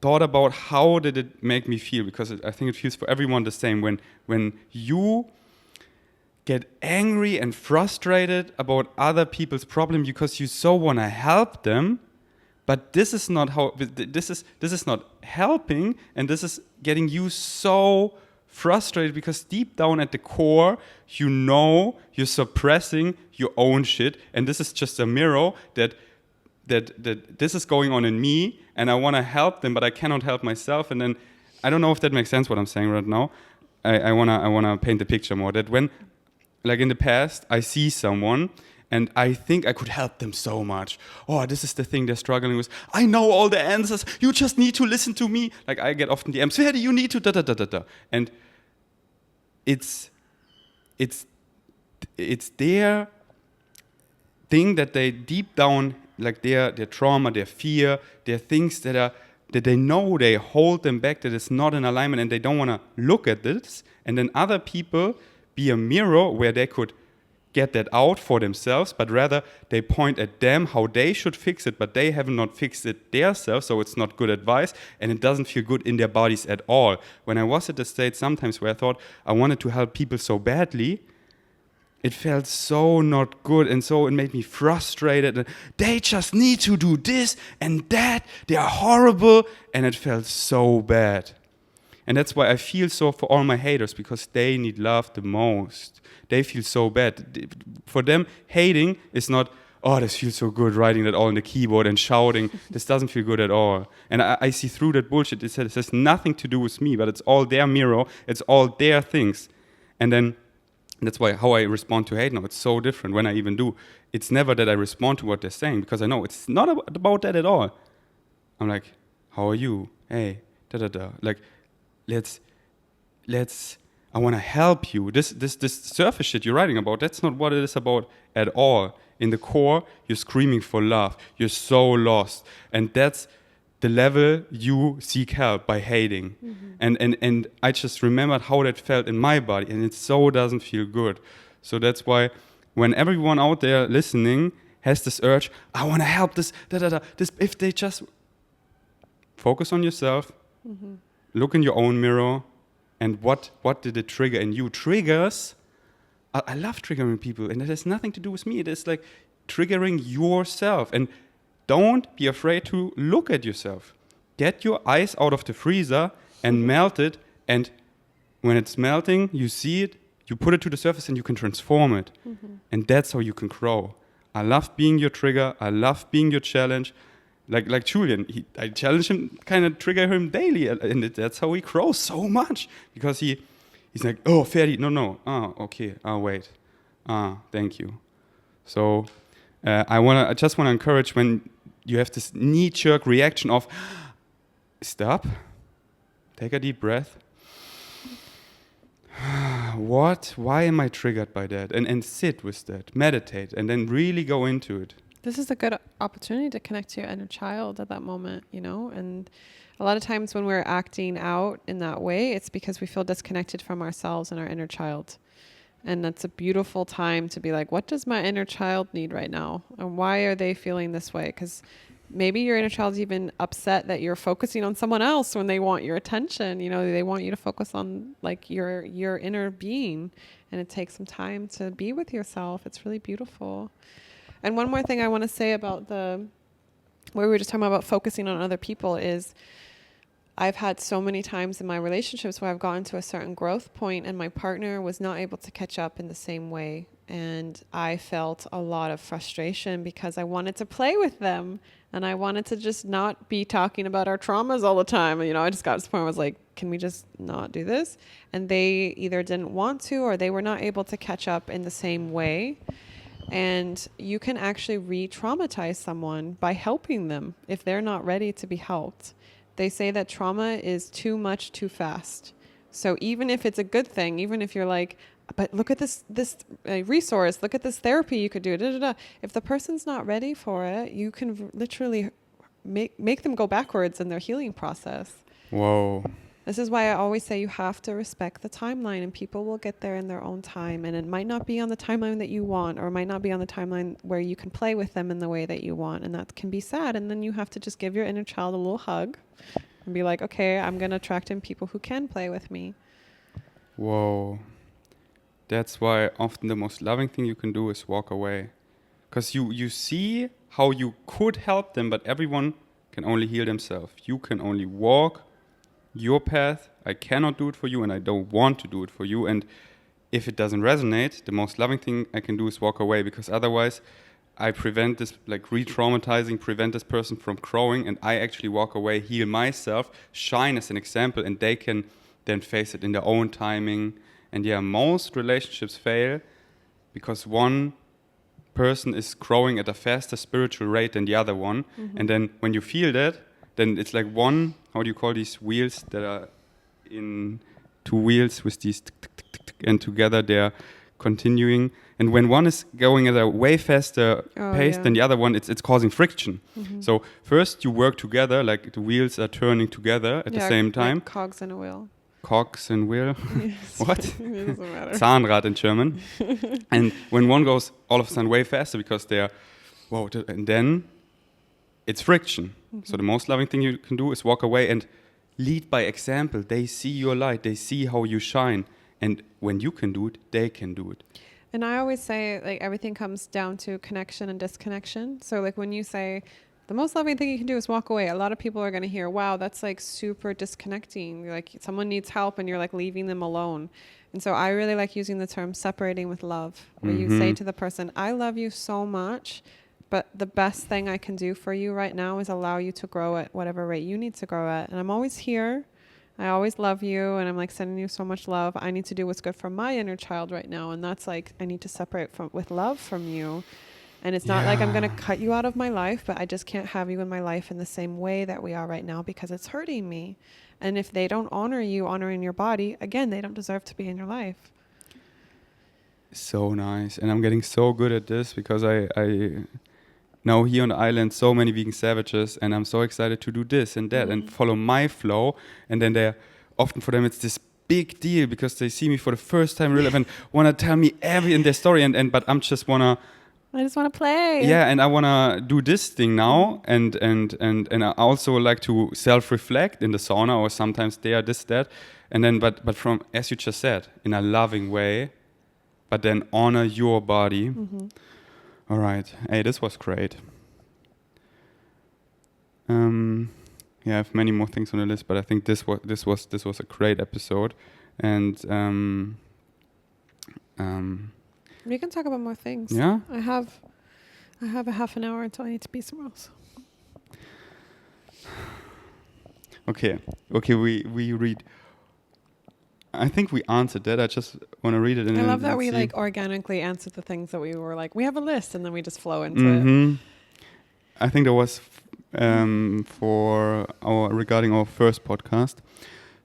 thought about how did it make me feel, because I think it feels for everyone the same when you get angry and frustrated about other people's problem because you so want to help them, but this is not how this is not helping, and this is getting you so frustrated because deep down at the core you know you're suppressing your own shit, and this is just a mirror that this is going on in me, and I want to help them, but I cannot help myself. And then I don't know if that makes sense what I'm saying right now. I wanna paint the picture more, that when, like in the past, I see someone and I think I could help them so much. Oh, this is the thing they're struggling with. I know all the answers. You just need to listen to me. Like I get often DMs, where do you need to da. And it's their thing that they deep down, like their trauma, their fear, their things that they know they hold them back, that it's not in alignment, and they don't want to look at this. And then other people be a mirror where they could get that out for themselves, but rather they point at them how they should fix it, but they have not fixed it themselves, so it's not good advice, and it doesn't feel good in their bodies at all. When I was at the state sometimes where I thought I wanted to help people so badly, it felt so not good, and so it made me frustrated. They just need to do this and that. They are horrible, and it felt so bad. And that's why I feel so for all my haters, because they need love the most. They feel so bad. For them, hating is not, oh, this feels so good, writing that all on the keyboard and shouting. This doesn't feel good at all. And I see through that bullshit. It has nothing to do with me, but it's all their mirror. It's all their things. And then that's why how I respond to hate now, it's so different when I even do. It's never that I respond to what they're saying, because I know it's not about that at all. I'm like, how are you? Hey, da. Like, let's I want to help you. This surface shit you're writing about, that's not what it is about at all. In the core, you're screaming for love. You're so lost. And that's the level you seek help, by hating. And I just remembered how that felt in my body, and it so doesn't feel good. So that's why when everyone out there listening has this urge, I want to help this, this, if they just focus on yourself, look in your own mirror, and what did it trigger in you? Triggers, I love triggering people, and it has nothing to do with me. It is like triggering yourself. And don't be afraid to look at yourself. Get your ice out of the freezer and melt it. And when it's melting, you see it, you put it to the surface, and you can transform it. And that's how you can grow. I love being your trigger. I love being your challenge. Like Julian, I challenge him, kind of trigger him daily. And that's how he grows so much. Because he's like, oh, Ferdi, no. Ah, okay. Ah, wait. Ah, thank you. So I just want to encourage, when you have this knee-jerk reaction of, stop, take a deep breath. Why am I triggered by that? And sit with that, meditate, and then really go into it. This is a good opportunity to connect to your inner child at that moment, you know? And a lot of times when we're acting out in that way, it's because we feel disconnected from ourselves and our inner child. And that's a beautiful time to be like, what does my inner child need right now? And why are they feeling this way? Because maybe your inner child's even upset that you're focusing on someone else when they want your attention. You know, they want you to focus on like your inner being. And it takes some time to be with yourself. It's really beautiful. And one more thing I want to say about where we were just talking about focusing on other people is I've had so many times in my relationships where I've gotten to a certain growth point and my partner was not able to catch up in the same way. And I felt a lot of frustration because I wanted to play with them and I wanted to just not be talking about our traumas all the time. You know, I just got to the point where I was like, can we just not do this? And they either didn't want to or they were not able to catch up in the same way. And you can actually re-traumatize someone by helping them if they're not ready to be helped. They say that trauma is too much too fast. So even if it's a good thing, even if you're like, but look at this resource, look at this therapy you could do, da, da, da. If the person's not ready for it, you can literally make them go backwards in their healing process. Whoa. This is why I always say you have to respect the timeline and people will get there in their own time. And it might not be on the timeline that you want or it might not be on the timeline where you can play with them in the way that you want. And that can be sad. And then you have to just give your inner child a little hug and be like, okay, I'm going to attract in people who can play with me. Whoa. That's why often the most loving thing you can do is walk away. Because you see how you could help them, but everyone can only heal themselves. You can only walk your path. I cannot do it for you and I don't want to do it for you. And if it doesn't resonate, the most loving thing I can do is walk away, because otherwise I prevent this, like re-traumatizing, prevent this person from growing, and I actually walk away, heal myself, shine as an example, and they can then face it in their own timing. And yeah, most relationships fail because one person is growing at a faster spiritual rate than the other one. Mm-hmm. And then when you feel that, then it's like one, how do you call these wheels that are in two wheels with these tick, tick, tick, tick, tick, and together they're continuing. And when one is going at a way faster pace than the other one, it's causing friction. Mm-hmm. So first you work together, like the wheels are turning together at the same time. Like cogs in a wheel. Cogs and wheel. Yes. What? It doesn't matter. Zahnrad in German. And when one goes all of a sudden way faster because they're, whoa, and then it's friction. Mm-hmm. So the most loving thing you can do is walk away and lead by example. They see your light. They see how you shine. And when you can do it, they can do it. And I always say, like, everything comes down to connection and disconnection. So, like, when you say the most loving thing you can do is walk away, a lot of people are going to hear, wow, that's like super disconnecting. You're like, someone needs help and you're like leaving them alone. And so I really like using the term separating with love, where you say to the person, I love you so much, but the best thing I can do for you right now is allow you to grow at whatever rate you need to grow at. And I'm always here. I always love you. And I'm like sending you so much love. I need to do what's good for my inner child right now. And that's like, I need to separate with love from you. And it's not like I'm going to cut you out of my life, but I just can't have you in my life in the same way that we are right now because it's hurting me. And if they don't honor you, honoring your body, again, they don't deserve to be in your life. So nice. And I'm getting so good at this because I know here on the island so many vegan savages, and I'm so excited to do this and that and follow my flow. And then they're often, for them, it's this big deal because they see me for the first time real and want to tell me every in their story. But I'm just I just want to play. Yeah, and I want to do this thing now, and I also like to self-reflect in the sauna, or sometimes they are this, that, and then but from, as you just said, in a loving way, but then honor your body. Mm-hmm. All right, hey, this was great. Yeah, I have many more things on the list, but I think this was a great episode, and we can talk about more things. Yeah? I have a half an hour until I need to be somewhere else. Okay, we read. I think we answered that. I just want to read it. I love that we like organically answered the things that we were like, we have a list, and then we just flow into it. I think that was regarding our first podcast.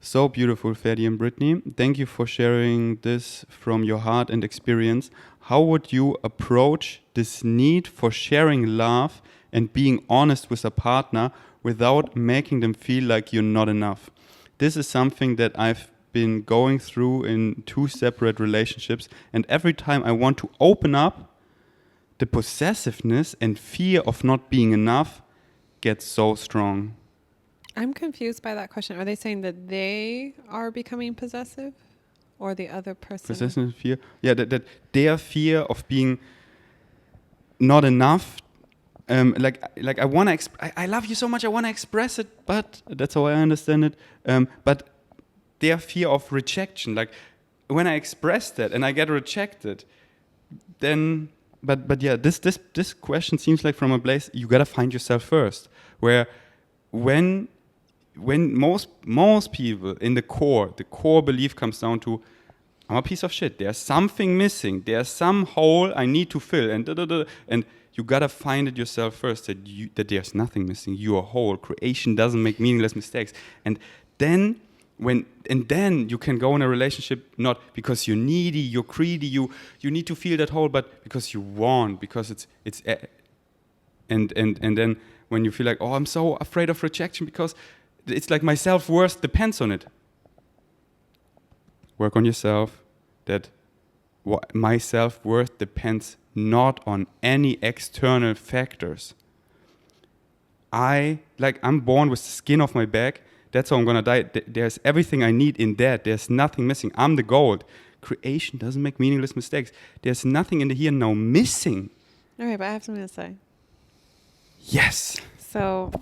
So beautiful, Ferdi and Brittnee. Thank you for sharing this from your heart and experience. how would you approach this need for sharing love and being honest with a partner without making them feel like you're not enough? This is something that I've been going through in 2 separate relationships, and every time I want to open up, the possessiveness and fear of not being enough gets so strong. I'm confused by that question. Are they saying that they are becoming possessive or the other person? Possessiveness, fear. Yeah, that their fear of being not enough. Like I want to. I love you so much. I want to express it, but that's how I understand it. But their fear of rejection. Like when I express that and I get rejected, then. But yeah, this question seems like from a place you gotta find yourself first. Where when most people in the core belief comes down to, I'm a piece of shit. There's something missing. There's some hole I need to fill, and you gotta find it yourself first. That there's nothing missing. You are whole. Creation doesn't make meaningless mistakes. And then you can go in a relationship not because you're needy, you're greedy, you need to feel that hole, but because you want, because it's and then when you feel like, oh, I'm so afraid of rejection because it's like my self-worth depends on it. Work on yourself. That my self-worth depends not on any external factors. I'm born with the skin off my back. That's how I'm gonna die. There's everything I need in that. There's nothing missing. I'm the gold. Creation doesn't make meaningless mistakes. There's nothing in the here and now missing. All right, but I have something to say. Yes. So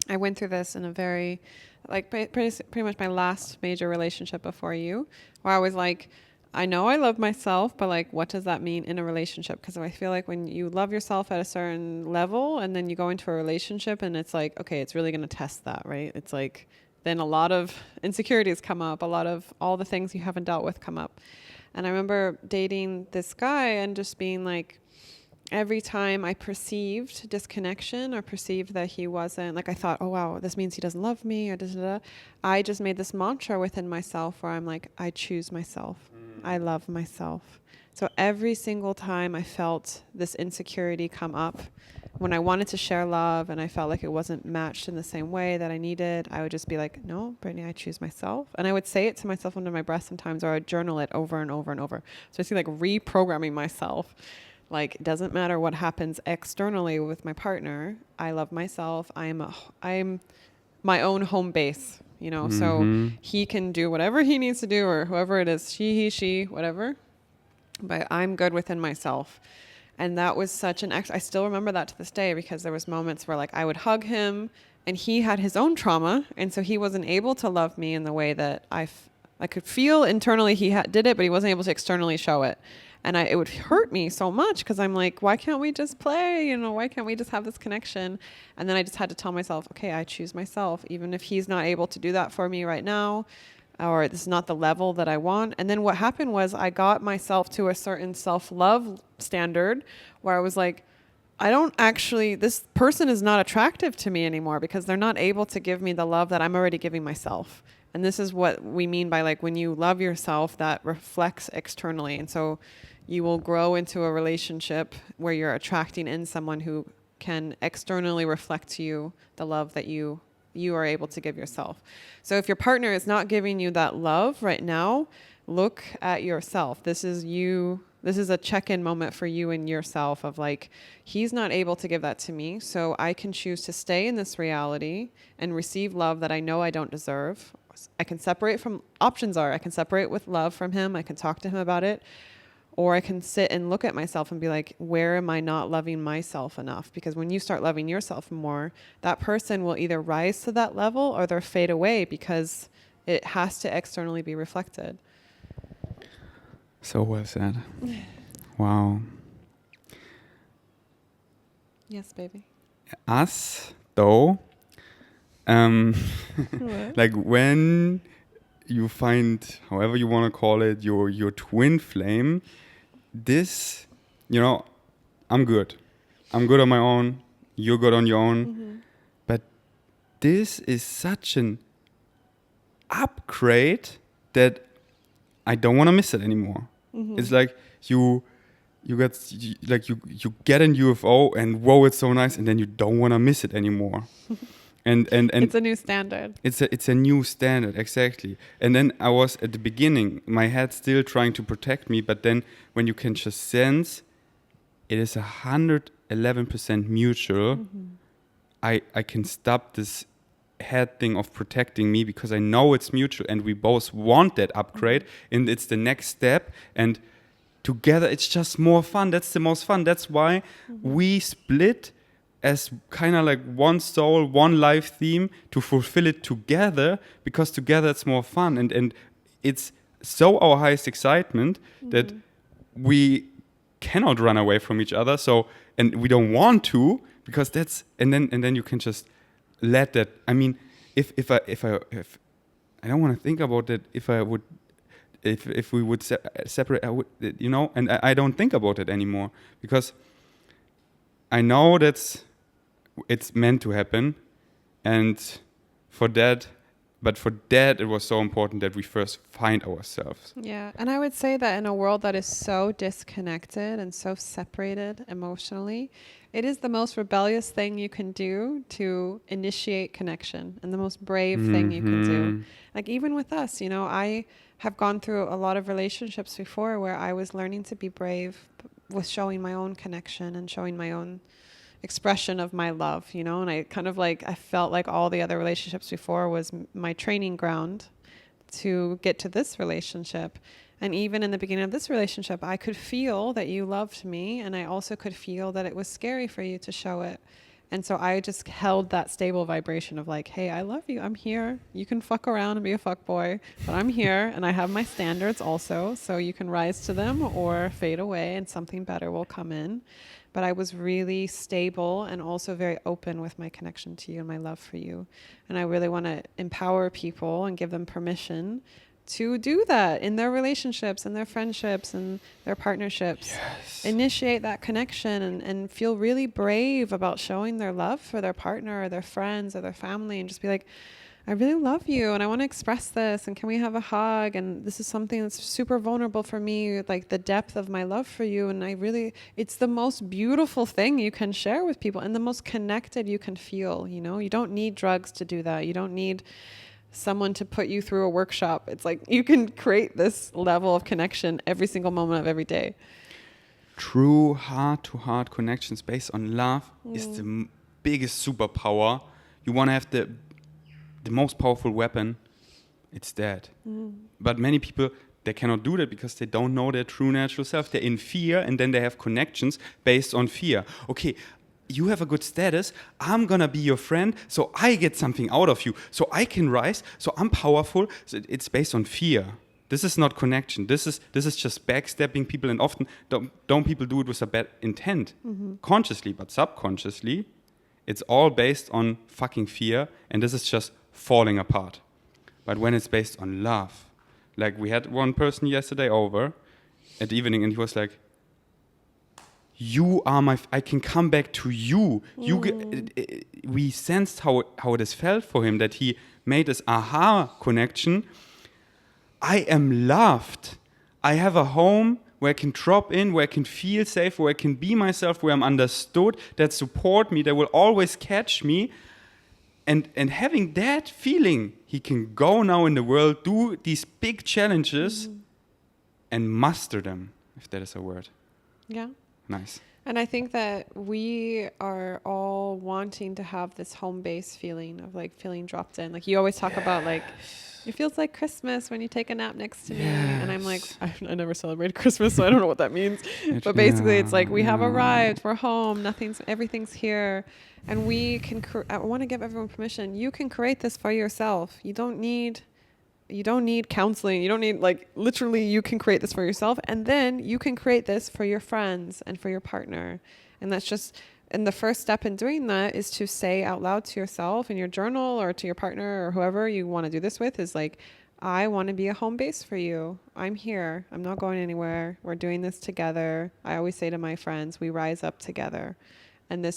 I went through this in a very, pretty much my last major relationship before you, where I was like, I know I love myself, but like, what does that mean in a relationship? Because I feel like when you love yourself at a certain level and then you go into a relationship and it's like, okay, it's really going to test that, right? It's like, then a lot of insecurities come up, a lot of all the things you haven't dealt with come up. And I remember dating this guy and just being like, every time I perceived disconnection or perceived that he wasn't, like I thought, oh wow, this means he doesn't love me or da-da-da. I just made this mantra within myself where I'm like, I choose myself. I love myself. So every single time I felt this insecurity come up, when I wanted to share love and I felt like it wasn't matched in the same way that I needed, I would just be like, no, Brittnee, I choose myself. And I would say it to myself under my breath sometimes, or I'd journal it over and over and over. So I see like reprogramming myself. Like, it doesn't matter what happens externally with my partner. I love myself. I'm my own home base, you know, so he can do whatever he needs to do, or whoever it is, she, whatever. But I'm good within myself. And that was such an I still remember that to this day, because there was moments where like I would hug him and he had his own trauma. And so he wasn't able to love me in the way that I could feel internally he did it, but he wasn't able to externally show it. And it would hurt me so much, because I'm like, why can't we just play? You know, why can't we just have this connection? And then I just had to tell myself, okay, I choose myself, even if he's not able to do that for me right now, or this is not the level that I want. And then what happened was I got myself to a certain self-love standard where I was like, this person is not attractive to me anymore, because they're not able to give me the love that I'm already giving myself. And this is what we mean by like, when you love yourself, that reflects externally. And so you will grow into a relationship where you're attracting in someone who can externally reflect to you the love that you are able to give yourself. So if your partner is not giving you that love right now, look at yourself. This is a check-in moment for you and yourself of like, he's not able to give that to me, so I can choose to stay in this reality and receive love that I know I don't deserve. I can separate I can separate with love from him. I can talk to him about it. Or I can sit and look at myself and be like, where am I not loving myself enough? Because when you start loving yourself more, that person will either rise to that level or they'll fade away, because it has to externally be reflected. So well said. Wow. Yes, baby. Us, though, like when you find, however you want to call it, your twin flame, this, you know, I'm good on my own, you're good on your own, but this is such an upgrade that I don't want to miss it anymore. It's like you you get in UFO and whoa, it's so nice, and then you don't want to miss it anymore. And it's a new standard. It's a new standard, exactly. And then I was at the beginning, my head still trying to protect me, but then when you can just sense it is 111% mutual, I can stop this head thing of protecting me because I know it's mutual and we both want that upgrade and it's the next step, and together it's just more fun. That's the most fun. That's why we split as kind of like one soul, one life theme to fulfill it together, because together it's more fun, and it's so our highest excitement that we cannot run away from each other. So, and we don't want to, because that's, and then you can just let that. I mean, if I don't want to think about that. If we would separate, I would, and I don't think about it anymore, because I know it's meant to happen, and for that it was so important that we first find ourselves. Yeah, and I would say that in a world that is so disconnected and so separated emotionally, it is the most rebellious thing you can do to initiate connection, and the most brave thing you can do. Like even with us, I have gone through a lot of relationships before where I was learning to be brave with showing my own connection and showing my own expression of my love, and I kind of I felt like all the other relationships before was my training ground to get to this relationship. And even in the beginning of this relationship, I could feel that you loved me, and I also could feel that it was scary for you to show it. And so I just held that stable vibration of like, hey, I love you. I'm here. You can fuck around and be a fuck boy, but I'm here and I have my standards also. So you can rise to them or fade away and something better will come in. But I was really stable and also very open with my connection to you and my love for you. And I really want to empower people and give them permission to do that in their relationships and their friendships and their partnerships. Yes. Initiate that connection and feel really brave about showing their love for their partner or their friends or their family, and just be like, I really love you and I want to express this, and can we have a hug? And this is something that's super vulnerable for me, like the depth of my love for you. And it's the most beautiful thing you can share with people and the most connected you can feel. You don't need drugs to do that. You don't need someone to put you through a workshop. It's like you can create this level of connection every single moment of every day. True heart-to-heart connections based on love is the biggest superpower. You want to have the most powerful weapon. It's that. But many people, they cannot do that because they don't know their true natural self. They're in fear, and then they have connections based on fear. Okay, you have a good status, I'm gonna be your friend, so I get something out of you, so I can rise, so I'm powerful. So it's based on fear. This is not connection. This is just backstabbing people, and often don't people do it with a bad intent, consciously, but subconsciously, it's all based on fucking fear, and this is just falling apart. But when it's based on love, like we had one person yesterday over at the evening, and he was like, you are I can come back to you. We sensed how it has felt for him, that he made this aha connection. I am loved. I have a home where I can drop in, where I can feel safe, where I can be myself, where I'm understood, that support me, that will always catch me. And having that feeling, he can go now in the world, do these big challenges and master them, if that is a word. Yeah. Nice. And I think that we are all wanting to have this home base feeling of like feeling dropped in. Like you always talk about like, it feels like Christmas when you take a nap next to me. And I'm like, I never celebrated Christmas, so I don't know what that means. But basically it's like we have arrived, we're home, everything's here. And we can, I want to give everyone permission. You can create this for yourself. You don't need counseling. You don't need, literally you can create this for yourself, and then you can create this for your friends and for your partner. And the first step in doing that is to say out loud to yourself in your journal or to your partner or whoever you want to do this with, is like, I want to be a home base for you. I'm here. I'm not going anywhere. We're doing this together. I always say to my friends, we rise up together. And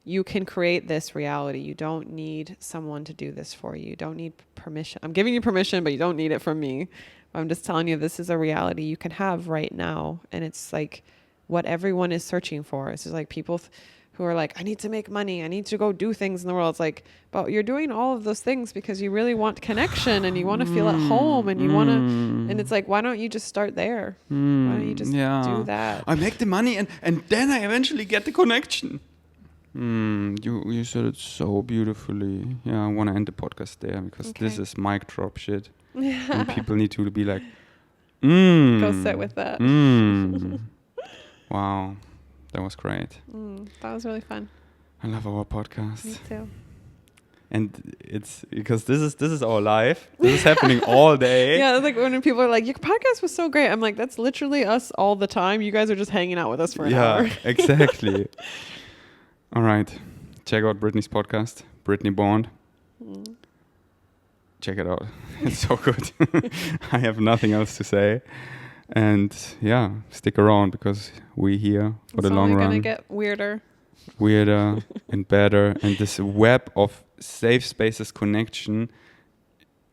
you can create this reality. You don't need someone to do this for you. You don't need permission. I'm giving you permission, but you don't need it from me. I'm just telling you this is a reality you can have right now. And it's like what everyone is searching for. It's just like people who are like, I need to make money, I need to go do things in the world. It's like, but you're doing all of those things because you really want connection and you want to feel at home and you want to, and it's like, why don't you just start there? Why don't you just do that? I make the money and then I eventually get the connection. You said it so beautifully. Yeah, I want to end the podcast there because this is mic drop shit. And people need to be like, go sit with that. Wow, that was great. That was really fun. I love our podcast. Me too. And it's because this is our life. This is happening all day. Yeah, it's like when people are like, your podcast was so great. I'm like, that's literally us all the time. You guys are just hanging out with us for an hour. Yeah, exactly. All right. Check out Brittnee's podcast, Brittnee Bond. Check it out. It's so good. I have nothing else to say. And yeah, stick around because we're here for the long run. It's only going to get weirder and better. And this web of safe spaces connection,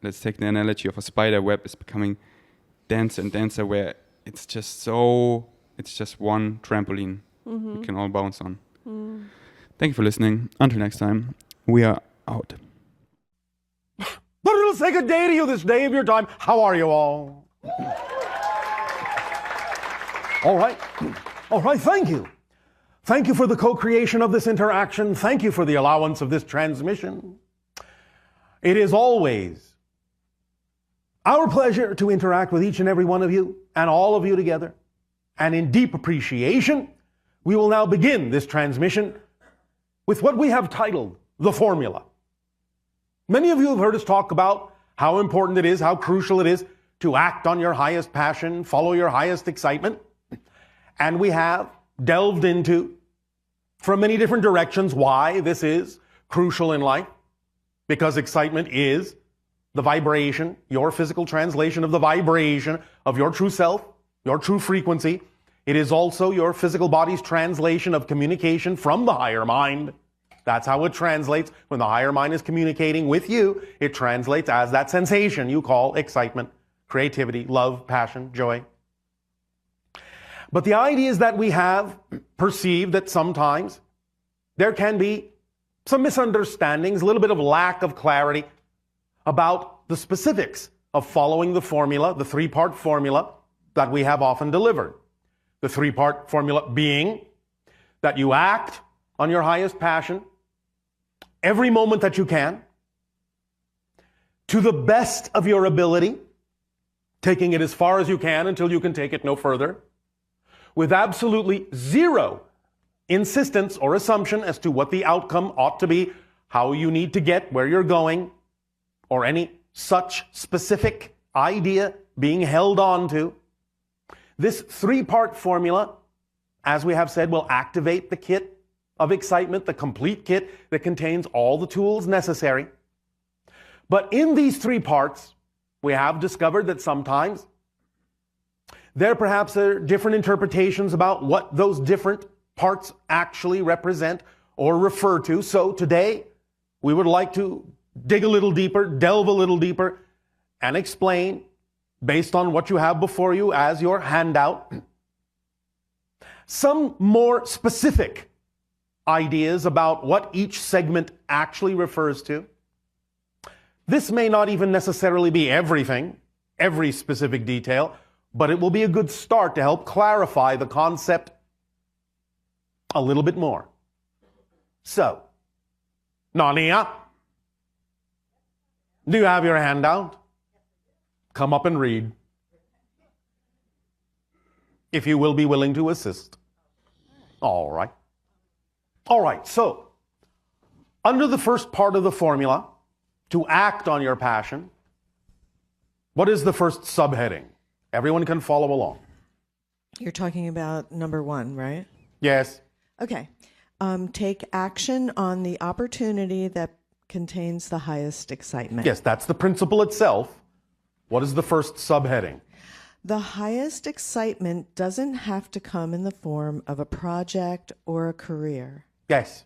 let's take the analogy of a spider web, is becoming denser and denser where it's just one trampoline we can all bounce on. Thank you for listening. Until next time, we are out. But it'll say good day to you this day of your time. How are you all? All right. All right, thank you. Thank you for the co-creation of this interaction. Thank you for the allowance of this transmission. It is always our pleasure to interact with each and every one of you and all of you together. And in deep appreciation, we will now begin this transmission with what we have titled The Formula. Many of you have heard us talk about how important it is, how crucial it is to act on your highest passion, follow your highest excitement. And we have delved into, from many different directions, why this is crucial in life. Because excitement is the vibration, your physical translation of the vibration of your true self, your true frequency. It is also your physical body's translation of communication from the higher mind. That's how it translates. When the higher mind is communicating with you, it translates as that sensation you call excitement, creativity, love, passion, joy. But the idea is that we have perceived that sometimes there can be some misunderstandings, a little bit of lack of clarity about the specifics of following the formula, the three-part formula that we have often delivered. The three-part formula being that you act on your highest passion every moment that you can, to the best of your ability, taking it as far as you can until you can take it no further, with absolutely zero insistence or assumption as to what the outcome ought to be, how you need to get where you're going, or any such specific idea being held on to. This three-part formula, as we have said, will activate the kit of excitement, the complete kit that contains all the tools necessary. But in these three parts, we have discovered that sometimes there perhaps are different interpretations about what those different parts actually represent or refer to. So today, we would like to dig a little deeper, delve a little deeper, and explain, based on what you have before you as your handout, some more specific ideas about what each segment actually refers to. This may not even necessarily be everything, every specific detail, but it will be a good start to help clarify the concept a little bit more. So, Nania, do you have your handout? Come up and read, if you will be willing to assist. All right. All right, so under the first part of the formula, to act on your passion, what is the first subheading? Everyone can follow along. You're talking about number 1, right? Yes. Okay. Take action on the opportunity that contains the highest excitement. Yes, that's the principle itself. What is the first subheading? The highest excitement doesn't have to come in the form of a project or a career. Yes.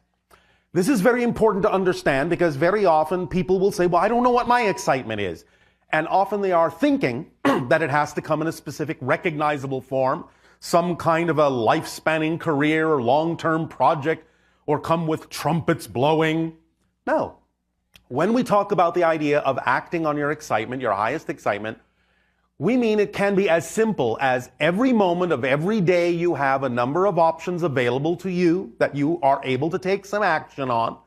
This is very important to understand because very often people will say, well, I don't know what my excitement is. And often they are thinking that it has to come in a specific recognizable form, some kind of a life-spanning career or long-term project, or come with trumpets blowing. No. When we talk about the idea of acting on your excitement, your highest excitement, we mean it can be as simple as every moment of every day you have a number of options available to you that you are able to take some action on.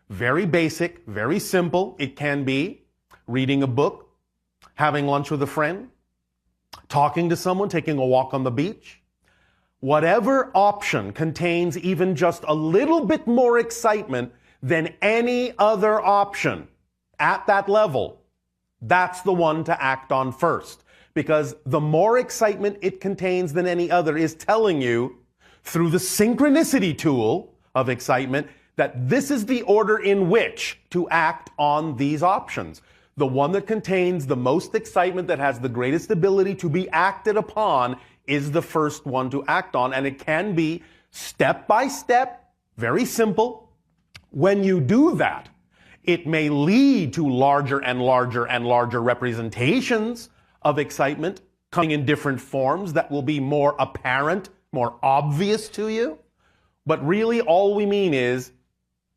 Very basic, very simple. It can be reading a book, having lunch with a friend, talking to someone, taking a walk on the beach. Whatever option contains even just a little bit more excitement than any other option at that level, that's the one to act on first. Because the more excitement it contains than any other is telling you, through the synchronicity tool of excitement, that this is the order in which to act on these options. The one that contains the most excitement, that has the greatest ability to be acted upon, is the first one to act on. And it can be step by step, very simple. When you do that, it may lead to larger and larger and larger representations of excitement coming in different forms that will be more apparent, more obvious to you. But really all we mean is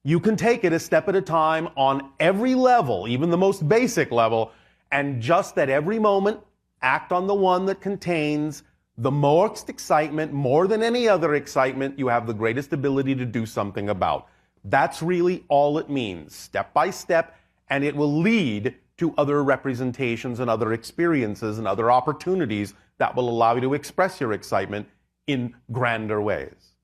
you can take it a step at a time on every level, even the most basic level, and just at every moment act on the one that contains the most excitement, more than any other excitement you have the greatest ability to do something about. That's really all it means, step by step, and it will lead to other representations and other experiences and other opportunities that will allow you to express your excitement in grander ways.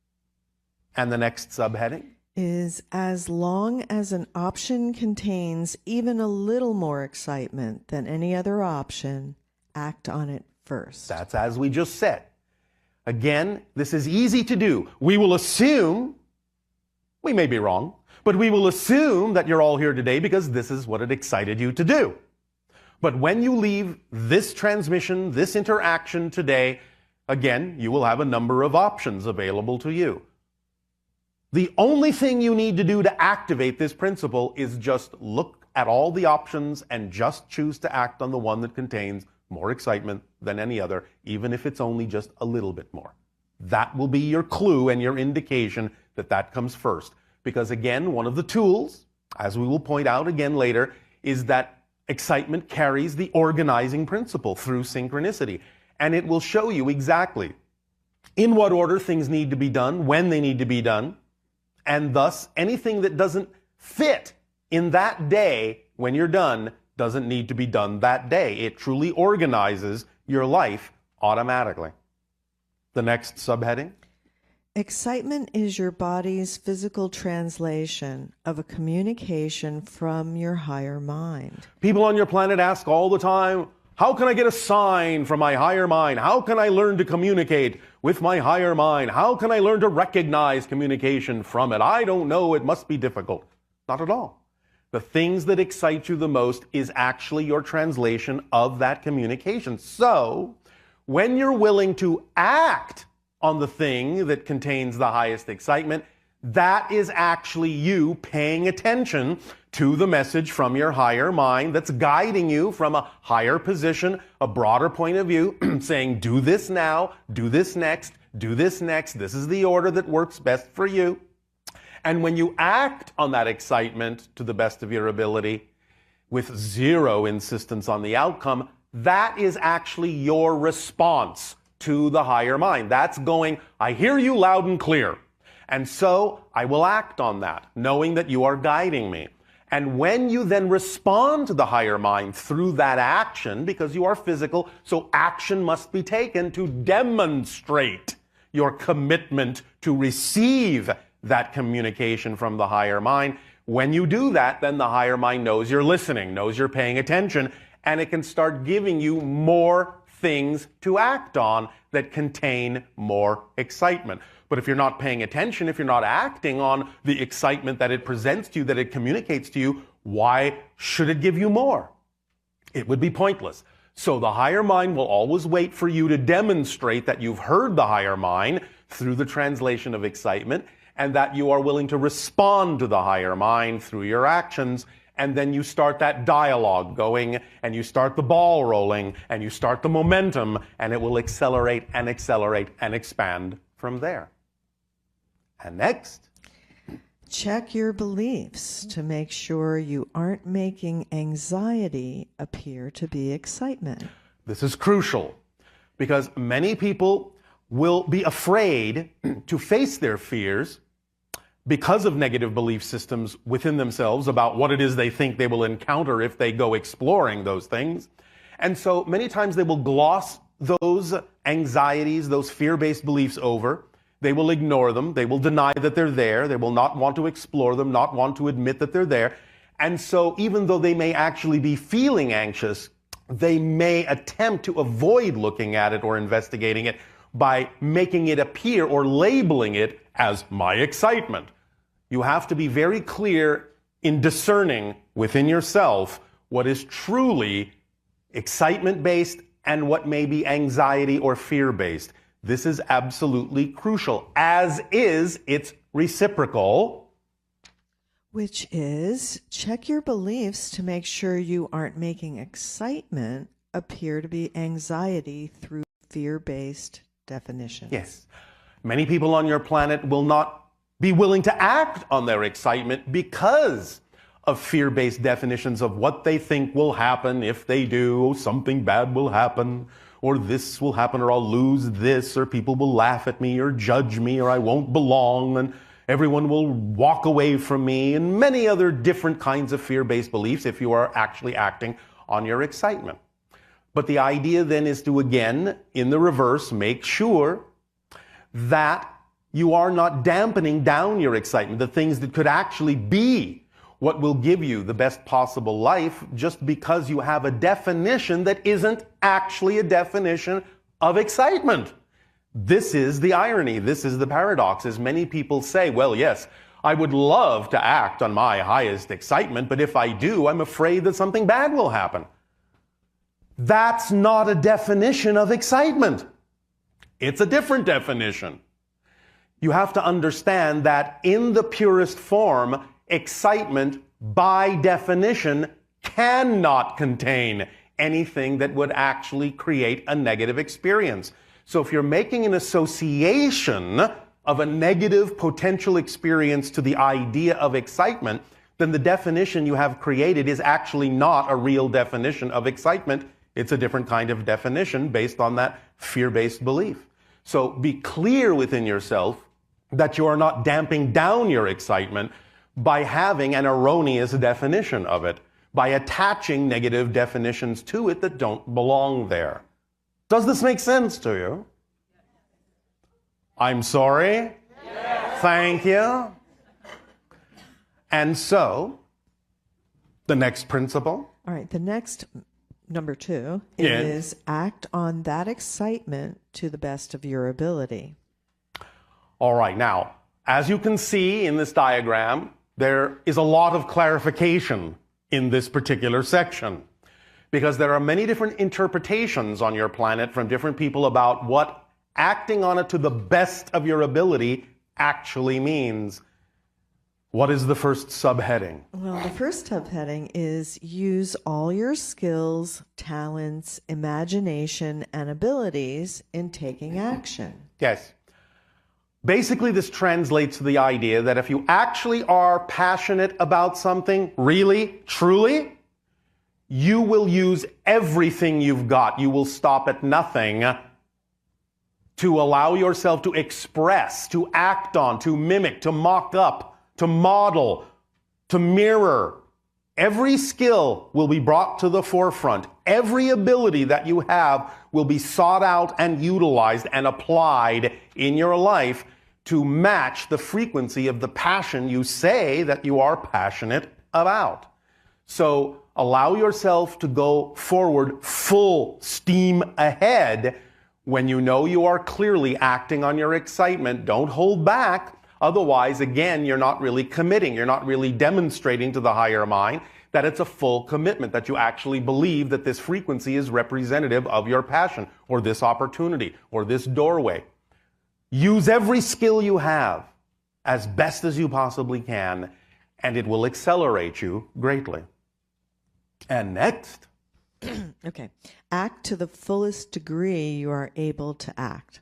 And the next subheading is, as long as an option contains even a little more excitement than any other option, act on it first. That's as we just said. Again, this is easy to do. We will assume, we may be wrong, but we will assume that you're all here today because this is what it excited you to do. But when you leave this transmission, this interaction today, again, you will have a number of options available to you. The only thing you need to do to activate this principle is just look at all the options and just choose to act on the one that contains more excitement than any other, even if it's only just a little bit more. That will be your clue and your indication that that comes first. Because again, one of the tools, as we will point out again later, is that excitement carries the organizing principle through synchronicity. And it will show you exactly in what order things need to be done, when they need to be done, and thus anything that doesn't fit in that day when you're done doesn't need to be done that day. It truly organizes your life automatically. The next subheading. Excitement is your body's physical translation of a communication from your higher mind. People on your planet ask all the time, how can I get a sign from my higher mind? How can I learn to communicate with my higher mind? How can I learn to recognize communication from it? I don't know, it must be difficult. Not at all. The things that excite you the most is actually your translation of that communication. So, when you're willing to act on the thing that contains the highest excitement, that is actually you paying attention to the message from your higher mind that's guiding you from a higher position, a broader point of view, saying, do this now, do this next, do this next. This is the order that works best for you. And when you act on that excitement to the best of your ability, with zero insistence on the outcome, that is actually your response to the higher mind. That's going, I hear you loud and clear. And so I will act on that, knowing that you are guiding me. And when you then respond to the higher mind through that action, because you are physical, so action must be taken to demonstrate your commitment to receive that communication from the higher mind. When you do that, then the higher mind knows you're listening, knows you're paying attention, and it can start giving you more things to act on that contain more excitement. But if you're not paying attention, if you're not acting on the excitement that it presents to you, that it communicates to you, why should it give you more? It would be pointless. So the higher mind will always wait for you to demonstrate that you've heard the higher mind through the translation of excitement, and that you are willing to respond to the higher mind through your actions. And then you start that dialogue going, and you start the ball rolling, and you start the momentum, and it will accelerate and accelerate and expand from there. And next, check your beliefs to make sure you aren't making anxiety appear to be excitement. this is crucial because many people will be afraid to face their fears because of negative belief systems within themselves about what it is they think they will encounter if they go exploring those things. And so many times they will gloss those anxieties, those fear-based beliefs over. They will ignore them. They will deny that they're there. They will not want to explore them, not want to admit that they're there. And so even though they may actually be feeling anxious, they may attempt to avoid looking at it or investigating it by making it appear or labeling it as my excitement. You have to be very clear in discerning within yourself what is truly excitement-based and what may be anxiety or fear-based. This is absolutely crucial, as is its reciprocal, which is check your beliefs to make sure you aren't making excitement appear to be anxiety through fear-based definitions. Yes. Many people on your planet will not be willing to act on their excitement because of fear-based definitions of what they think will happen if they do. Something bad will happen, or this will happen, or I'll lose this, or people will laugh at me or judge me, or I won't belong, and everyone will walk away from me, and many other different kinds of fear-based beliefs if you are actually acting on your excitement. But the idea then is to, again, in the reverse, make sure that you are not dampening down your excitement, the things that could actually be what will give you the best possible life, just because you have a definition that isn't actually a definition of excitement. This is the irony. This is the paradox, as many people say, well, yes, I would love to act on my highest excitement, but if I do, I'm afraid that something bad will happen. That's not a definition of excitement. It's a different definition. You have to understand that in the purest form, excitement, by definition, cannot contain anything that would actually create a negative experience. So if you're making an association of a negative potential experience to the idea of excitement, then the definition you have created is actually not a real definition of excitement. It's a different kind of definition based on that fear-based belief. So be clear within yourself that you are not damping down your excitement by having an erroneous definition of it, by attaching negative definitions to it that don't belong there. Does this make sense to you? I'm sorry? Yes. Thank you. And so, the next principle. All right, the next, number 2, Yes. is act on that excitement to the best of your ability. All right, now, as you can see in this diagram, there is a lot of clarification in this particular section, because there are many different interpretations on your planet from different people about what acting on it to the best of your ability actually means. What is the first subheading? Well, the first subheading is use all your skills, talents, imagination, and abilities in taking action. Yes. Basically, this translates to the idea that if you actually are passionate about something, really, truly, you will use everything you've got. You will stop at nothing to allow yourself to express, to act on, to mimic, to mock up, to model, to mirror. Every skill will be brought to the forefront. Every ability that you have will be sought out and utilized and applied in your life to match the frequency of the passion you say that you are passionate about. So allow yourself to go forward full steam ahead when you know you are clearly acting on your excitement. Don't hold back. Otherwise, again, you're not really committing. You're not really demonstrating to the higher mind that it's a full commitment, that you actually believe that this frequency is representative of your passion, or this opportunity, or this doorway. Use every skill you have as best as you possibly can, and it will accelerate you greatly. And next, Okay. Act to the fullest degree you are able to act.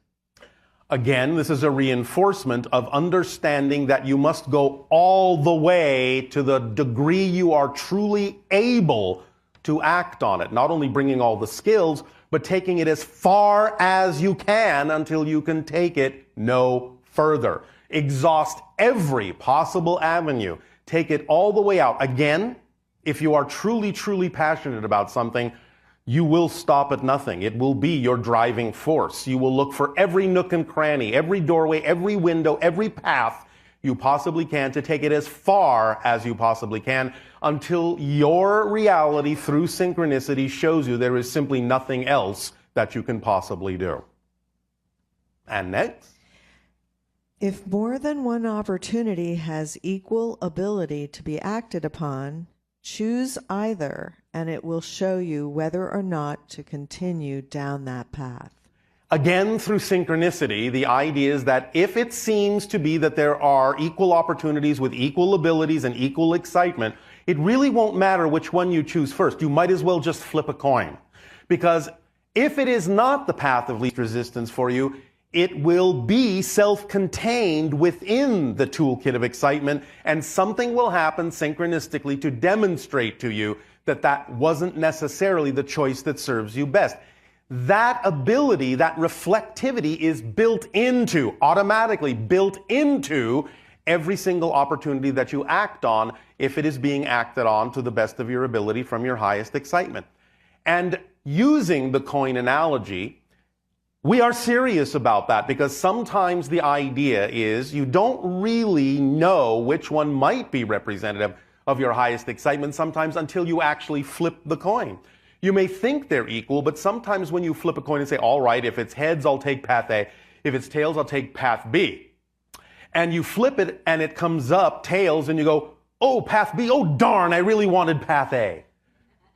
again, this is a reinforcement of understanding that you must go all the way to the degree you are truly able to act on it. Not only bringing all the skills, but taking it as far as you can until you can take it no further. Exhaust every possible avenue. Take it all the way out. Again, if you are truly, truly passionate about something, you will stop at nothing. It will be your driving force. You will look for every nook and cranny, every doorway, every window, every path you possibly can to take it as far as you possibly can until your reality through synchronicity shows you there is simply nothing else that you can possibly do. And next. If more than one opportunity has equal ability to be acted upon, choose either, and it will show you whether or not to continue down that path. Again, through synchronicity, the idea is that if it seems to be that there are equal opportunities with equal abilities and equal excitement, it really won't matter which one you choose first. You might as well just flip a coin. Because if it is not the path of least resistance for you, it will be self-contained within the toolkit of excitement, and something will happen synchronistically to demonstrate to you that that wasn't necessarily the choice that serves you best. That ability, that reflectivity is built into, automatically built into every single opportunity that you act on if it is being acted on to the best of your ability from your highest excitement. And using the coin analogy, we are serious about that because sometimes the idea is you don't really know which one might be representative of your highest excitement sometimes until you actually flip the coin. You may think they're equal, but sometimes when you flip a coin and say, all right, if it's heads, I'll take path A. If it's tails, I'll take path B. And you flip it and it comes up tails and you go, oh, path B, oh darn, I really wanted path A.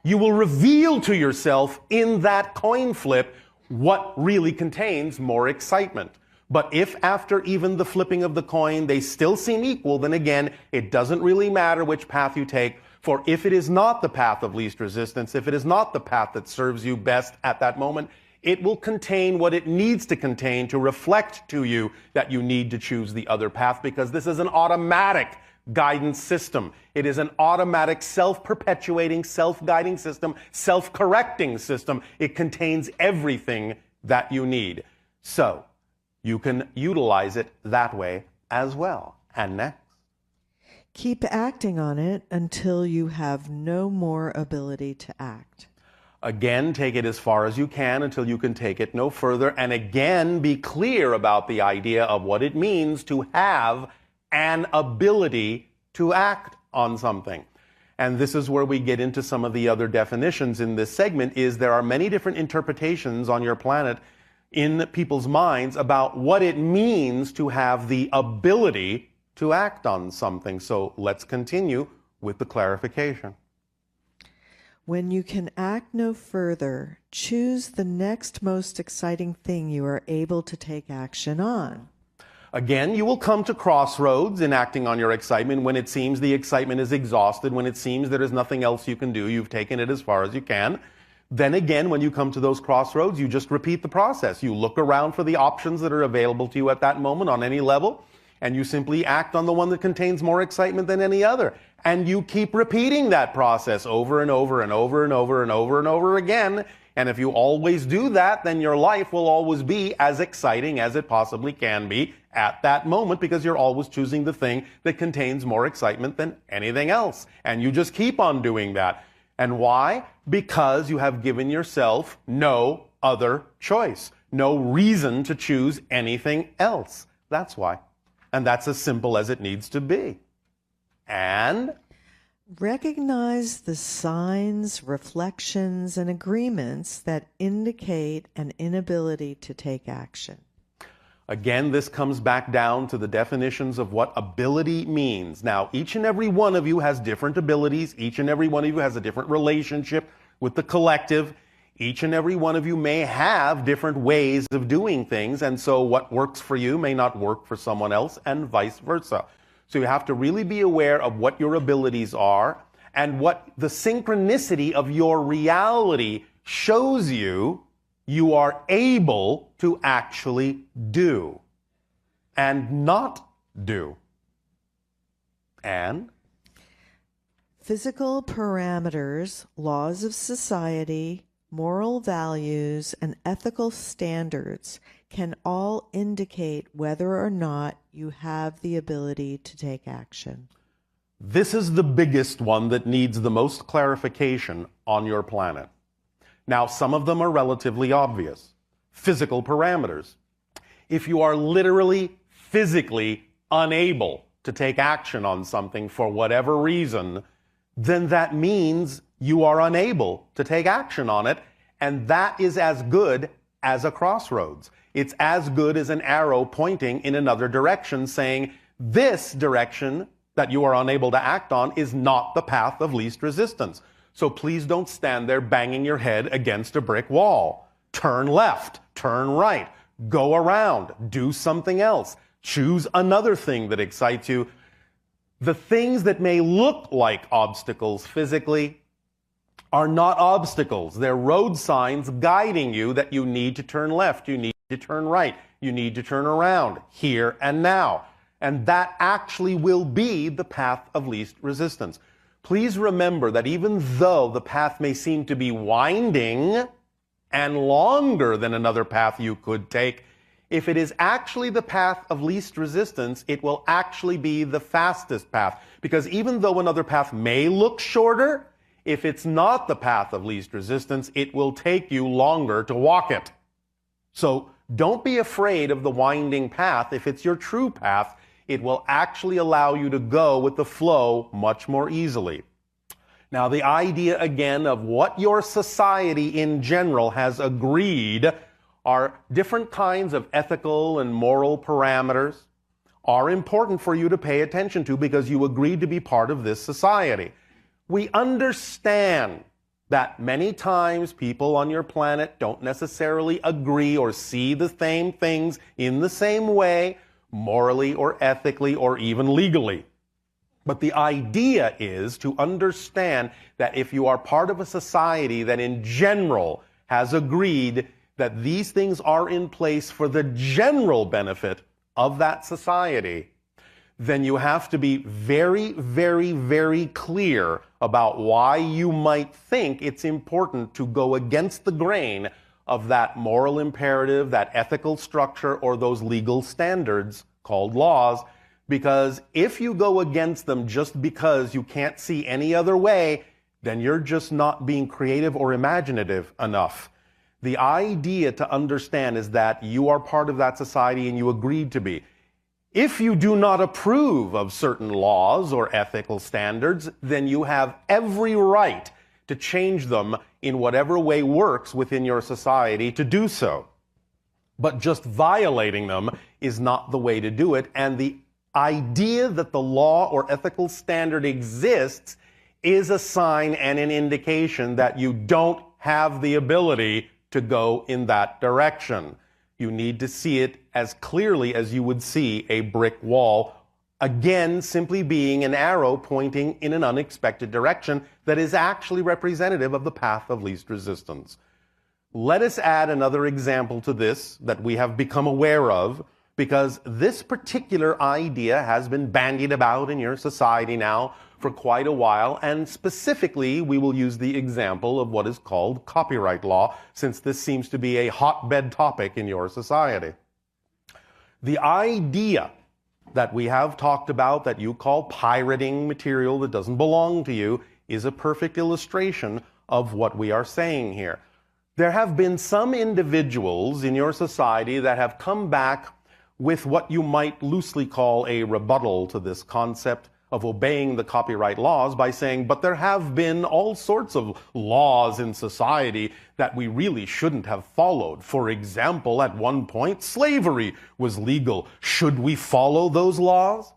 You will reveal to yourself in that coin flip what really contains more excitement. But if after even the flipping of the coin they still seem equal, then again, it doesn't really matter which path you take. For if it is not the path of least resistance, if it is not the path that serves you best at that moment, it will contain what it needs to contain to reflect to you that you need to choose the other path, because this is an automatic guidance system. It is an automatic self-perpetuating, self-guiding system, self-correcting system. It contains everything that you need. So you can utilize it that way as well. And next. Keep acting on it until you have no more ability to act. Again, take it as far as you can until you can take it no further. And again, be clear about the idea of what it means to have an ability to act on something. And this is where we get into some of the other definitions in this segment, is there are many different interpretations on your planet in people's minds about what it means to have the ability to act on something. So let's continue with the clarification. When you can act no further, choose the next most exciting thing you are able to take action on. Again, you will come to crossroads in acting on your excitement when it seems the excitement is exhausted, when it seems there is nothing else you can do, you've taken it as far as you can. Then again, when you come to those crossroads, you just repeat the process. You look around for the options that are available to you at that moment on any level, and you simply act on the one that contains more excitement than any other. And you keep repeating that process over and over and over and over and over and over again. And if you always do that, then your life will always be as exciting as it possibly can be at that moment, because you're always choosing the thing that contains more excitement than anything else. And you just keep on doing that. And why? Because you have given yourself no other choice, no reason to choose anything else. That's why. And that's as simple as it needs to be. And recognize the signs, reflections, and agreements that indicate an inability to take action. again, this comes back down to the definitions of what ability means. Now, each and every one of you has different abilities. Each and every one of you has a different relationship with the collective. Each and every one of you may have different ways of doing things, and so what works for you may not work for someone else, and vice versa. So you have to really be aware of what your abilities are and what the synchronicity of your reality shows you are able to actually do and not do. And physical parameters, laws of society, moral values, and ethical standards can all indicate whether or not you have the ability to take action. this is the biggest one that needs the most clarification on your planet. Now, some of them are relatively obvious. Physical parameters. If you are literally physically unable to take action on something for whatever reason, then that means you are unable to take action on it, and that is as good as a crossroads. It's as good as an arrow pointing in another direction saying, this direction that you are unable to act on is not the path of least resistance. So please don't stand there banging your head against a brick wall. Turn left, turn right, go around, do something else. Choose another thing that excites you. The things that may look like obstacles physically are not obstacles. They're road signs guiding you that you need to turn left, you need to turn right, you need to turn around, here and now. And that actually will be the path of least resistance. Please remember that even though the path may seem to be winding and longer than another path you could take, if it is actually the path of least resistance, it will actually be the fastest path. Because even though another path may look shorter, if it's not the path of least resistance, it will take you longer to walk it. So don't be afraid of the winding path. If it's your true path, it will actually allow you to go with the flow much more easily. Now, the idea again of what your society in general has agreed are different kinds of ethical and moral parameters are important for you to pay attention to because you agreed to be part of this society. We understand that many times people on your planet don't necessarily agree or see the same things in the same way, morally or ethically or even legally. But the idea is to understand that if you are part of a society that in general has agreed that these things are in place for the general benefit of that society, then you have to be very, very, very clear about why you might think it's important to go against the grain of that moral imperative, that ethical structure, or those legal standards called laws. Because if you go against them just because you can't see any other way, then you're just not being creative or imaginative enough. The idea to understand is that you are part of that society and you agreed to be. If you do not approve of certain laws or ethical standards, then you have every right to change them in whatever way works within your society to do so. But just violating them is not the way to do it, and the idea that the law or ethical standard exists is a sign and an indication that you don't have the ability to go in that direction. You need to see it as clearly as you would see a brick wall, again, simply being an arrow pointing in an unexpected direction that is actually representative of the path of least resistance. Let us add another example to this that we have become aware of, because this particular idea has been bandied about in your society now for quite a while, and specifically we will use the example of what is called copyright law, since this seems to be a hotbed topic in your society. The idea that we have talked about that you call pirating material that doesn't belong to you is a perfect illustration of what we are saying here. There have been some individuals in your society that have come back with what you might loosely call a rebuttal to this concept of obeying the copyright laws by saying, but there have been all sorts of laws in society that we really shouldn't have followed. For example, at one point, slavery was legal. Should we follow those laws?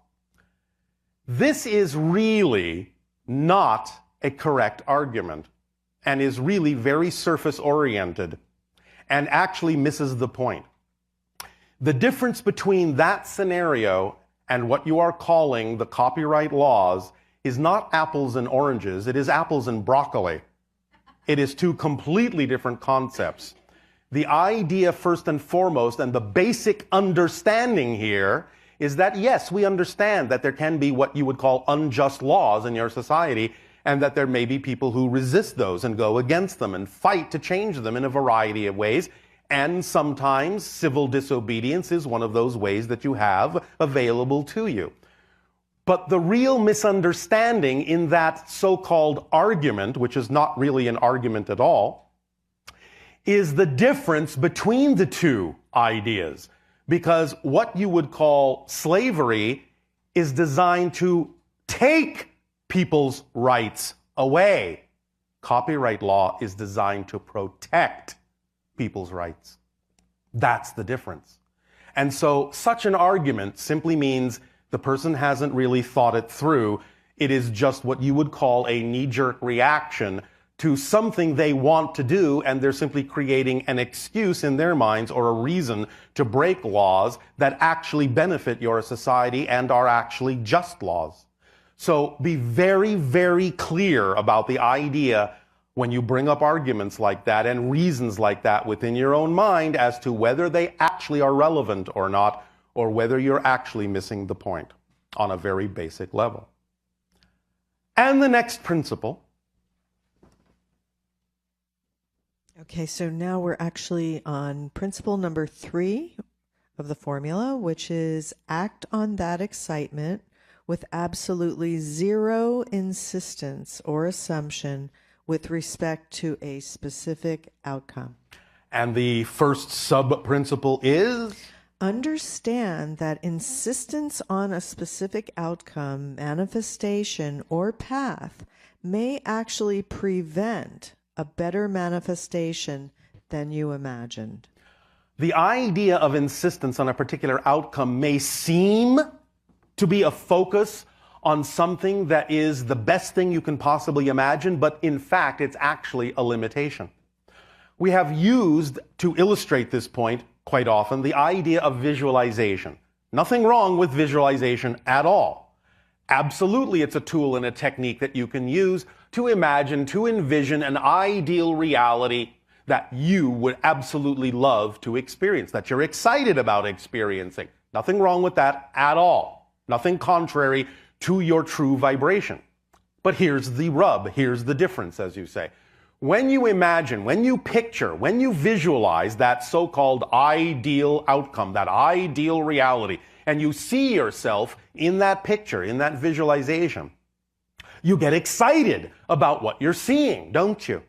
This is really not a correct argument and is really very surface-oriented and actually misses the point. The difference between that scenario and what you are calling the copyright laws is not apples and oranges, it is apples and broccoli. It is two completely different concepts. The idea, first and foremost, and the basic understanding here is that, yes, we understand that there can be what you would call unjust laws in your society, and that there may be people who resist those and go against them and fight to change them in a variety of ways. And sometimes civil disobedience is one of those ways that you have available to you. But the real misunderstanding in that so-called argument, which is not really an argument at all, is the difference between the two ideas. Because what you would call slavery is designed to take people's rights away. Copyright law is designed to protect people's rights. That's the difference. And so such an argument simply means the person hasn't really thought it through. It is just what you would call a knee-jerk reaction to something they want to do, and they're simply creating an excuse in their minds or a reason to break laws that actually benefit your society and are actually just laws. So be very, very clear about the idea when you bring up arguments like that and reasons like that within your own mind as to whether they actually are relevant or not, or whether you're actually missing the point on a very basic level. And the next principle. Okay, so now we're actually on principle number 3 of the formula, which is act on that excitement with absolutely zero insistence or assumption with respect to a specific outcome. And the first sub-principle is? Understand that insistence on a specific outcome, manifestation, or path may actually prevent a better manifestation than you imagined. The idea of insistence on a particular outcome may seem to be a focus on something that is the best thing you can possibly imagine, but in fact, it's actually a limitation. We have used, to illustrate this point quite often, the idea of visualization. Nothing wrong with visualization at all. Absolutely, it's a tool and a technique that you can use to imagine, to envision an ideal reality that you would absolutely love to experience, that you're excited about experiencing. Nothing wrong with that at all. Nothing contrary to your true vibration. But here's the rub, here's the difference, as you say. When you imagine, when you picture, when you visualize that so-called ideal outcome, that ideal reality, and you see yourself in that picture, in that visualization, you get excited about what you're seeing, don't you?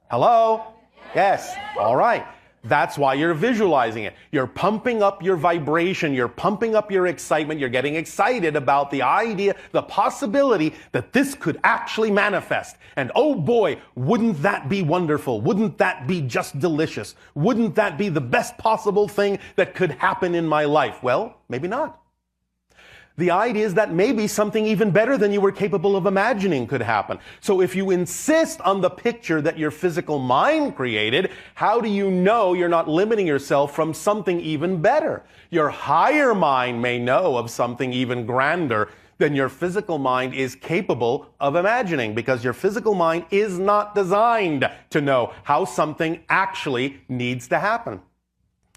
Hello? Yes. All right. That's why you're visualizing it. You're pumping up your vibration. You're pumping up your excitement. You're getting excited about the idea, the possibility that this could actually manifest. And oh boy, wouldn't that be wonderful? Wouldn't that be just delicious? Wouldn't that be the best possible thing that could happen in my life? Well, maybe not. The idea is that maybe something even better than you were capable of imagining could happen. So if you insist on the picture that your physical mind created, how do you know you're not limiting yourself from something even better? Your higher mind may know of something even grander than your physical mind is capable of imagining, because your physical mind is not designed to know how something actually needs to happen.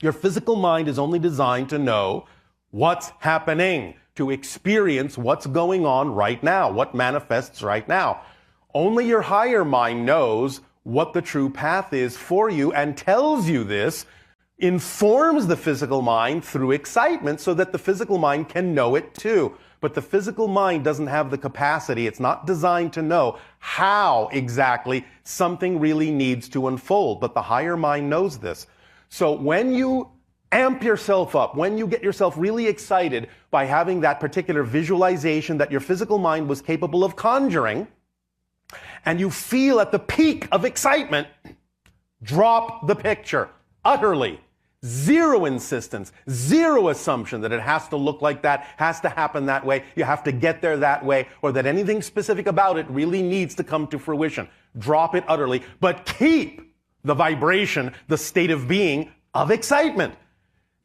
Your physical mind is only designed to know what's happening, to experience what's going on right now, what manifests right now. Only your higher mind knows what the true path is for you and tells you this, informs the physical mind through excitement so that the physical mind can know it too. But the physical mind doesn't have the capacity, it's not designed to know how exactly something really needs to unfold. But the higher mind knows this. So when you amp yourself up, when you get yourself really excited by having that particular visualization that your physical mind was capable of conjuring, and you feel at the peak of excitement, drop the picture utterly. Zero insistence, zero assumption that it has to look like that, has to happen that way, you have to get there that way, or that anything specific about it really needs to come to fruition. Drop it utterly, but keep the vibration, the state of being of excitement.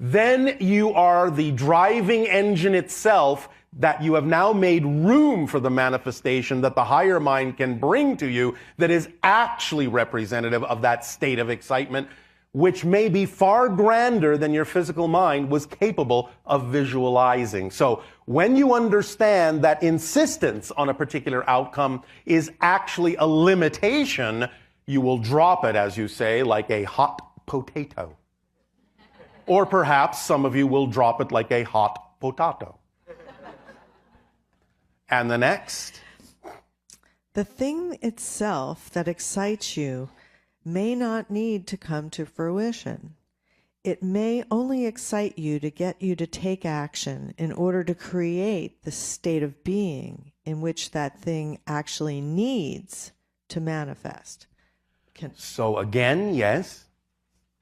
then you are the driving engine itself, that you have now made room for the manifestation that the higher mind can bring to you that is actually representative of that state of excitement, which may be far grander than your physical mind was capable of visualizing. So when you understand that insistence on a particular outcome is actually a limitation, you will drop it, as you say, like a hot potato. Or perhaps some of you will drop it like a hot potato. And the next. The thing itself that excites you may not need to come to fruition. It may only excite you to get you to take action in order to create the state of being in which that thing actually needs to manifest. So again, yes,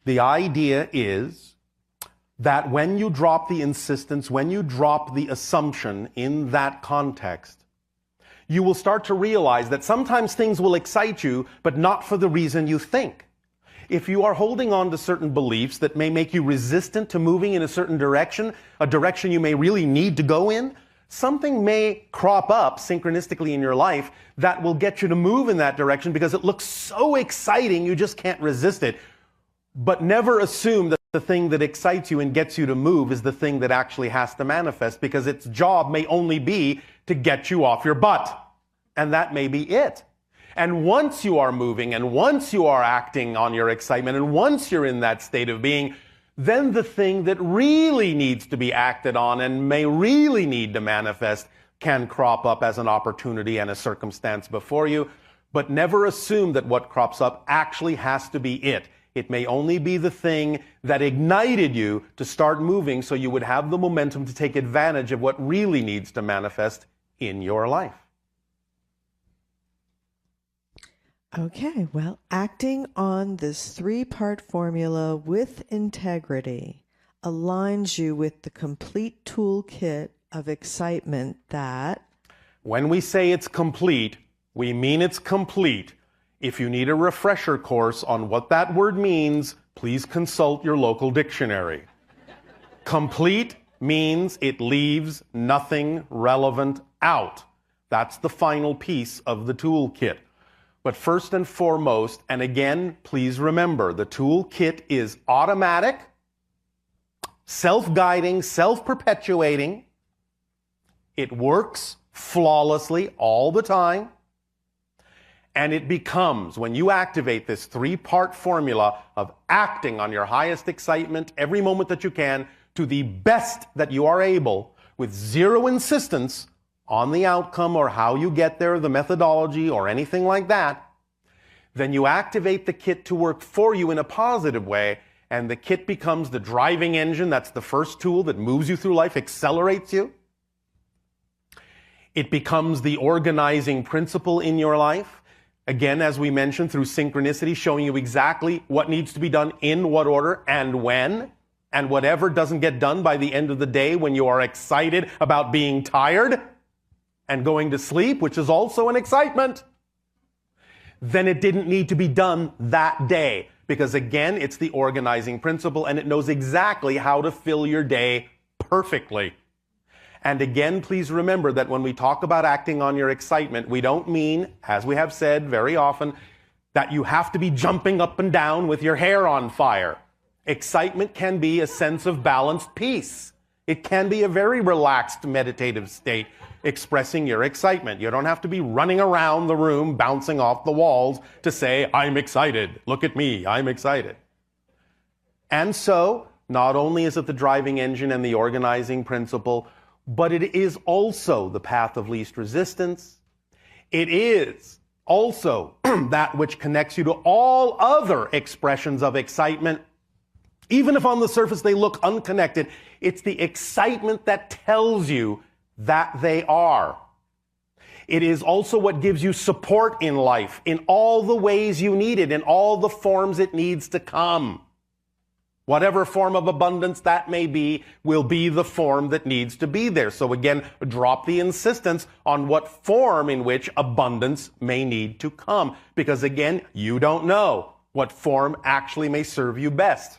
the idea is that when you drop the insistence, when you drop the assumption in that context, you will start to realize that sometimes things will excite you, but not for the reason you think. If you are holding on to certain beliefs that may make you resistant to moving in a certain direction, a direction you may really need to go in, something may crop up synchronistically in your life that will get you to move in that direction because it looks so exciting you just can't resist it. But never assume that the thing that excites you and gets you to move is the thing that actually has to manifest, because its job may only be to get you off your butt. And that may be it. And once you are moving, and once you are acting on your excitement, and once you're in that state of being, then the thing that really needs to be acted on and may really need to manifest can crop up as an opportunity and a circumstance before you. But never assume that what crops up actually has to be it. It may only be the thing that ignited you to start moving so you would have the momentum to take advantage of what really needs to manifest in your life. Okay, well, acting on this three-part formula with integrity aligns you with the complete toolkit of excitement that... When we say it's complete, we mean it's complete. If you need a refresher course on what that word means, please consult your local dictionary. Complete means it leaves nothing relevant out. That's the final piece of the toolkit. But first and foremost, and again, please remember, the toolkit is automatic, self-guiding, self-perpetuating. It works flawlessly all the time. And it becomes, when you activate this three-part formula of acting on your highest excitement every moment that you can to the best that you are able, with zero insistence on the outcome or how you get there, the methodology or anything like that, then you activate the kit to work for you in a positive way, and the kit becomes the driving engine. That's the first tool that moves you through life, accelerates you. It becomes the organizing principle in your life. Again, as we mentioned, through synchronicity, showing you exactly what needs to be done in what order and when. And whatever doesn't get done by the end of the day when you are excited about being tired and going to sleep, which is also an excitement, then it didn't need to be done that day. Because again, it's the organizing principle and it knows exactly how to fill your day perfectly. And again, please remember that when we talk about acting on your excitement, we don't mean, as we have said very often, that you have to be jumping up and down with your hair on fire. Excitement can be a sense of balanced peace. It can be a very relaxed meditative state expressing your excitement. You don't have to be running around the room, bouncing off the walls to say, I'm excited. Look at me, I'm excited. And so, not only is it the driving engine and the organizing principle, but it is also the path of least resistance. It is also that which connects you to all other expressions of excitement. Even if on the surface they look unconnected, it's the excitement that tells you that they are. It is also what gives you support in life, in all the ways you need it, in all the forms it needs to come. Whatever form of abundance that may be will be the form that needs to be there. So again, drop the insistence on what form in which abundance may need to come. Because again, you don't know what form actually may serve you best.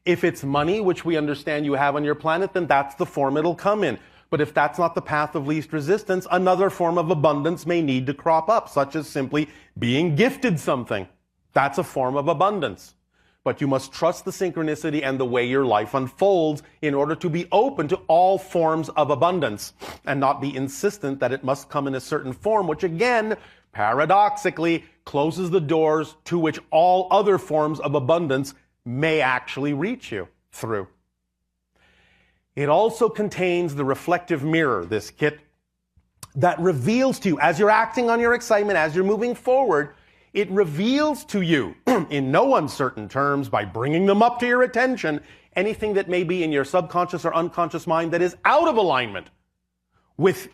If it's money, which we understand you have on your planet, then that's the form it'll come in. But if that's not the path of least resistance, another form of abundance may need to crop up, such as simply being gifted something. That's a form of abundance. But you must trust the synchronicity and the way your life unfolds in order to be open to all forms of abundance and not be insistent that it must come in a certain form, which again, paradoxically, closes the doors to which all other forms of abundance may actually reach you through. It also contains the reflective mirror, this kit, that reveals to you, as you're acting on your excitement, as you're moving forward, it reveals to you, in no uncertain terms, by bringing them up to your attention, anything that may be in your subconscious or unconscious mind that is out of alignment with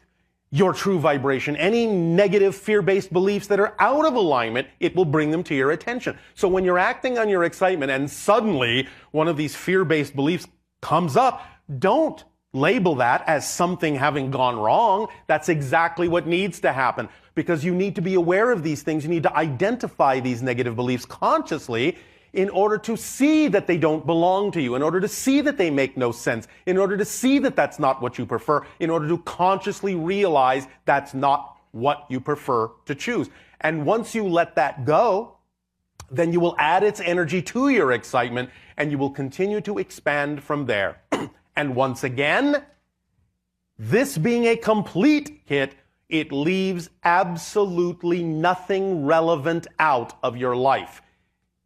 your true vibration. Any negative fear-based beliefs that are out of alignment, it will bring them to your attention. So when you're acting on your excitement and suddenly one of these fear-based beliefs comes up, don't label that as something having gone wrong. That's exactly what needs to happen, because you need to be aware of these things. You need to identify these negative beliefs consciously in order to see that they don't belong to you, in order to see that they make no sense, in order to see that that's not what you prefer, in order to consciously realize that's not what you prefer to choose. And once you let that go, then you will add its energy to your excitement and you will continue to expand from there. And once again, this being a complete kit, it leaves absolutely nothing relevant out of your life.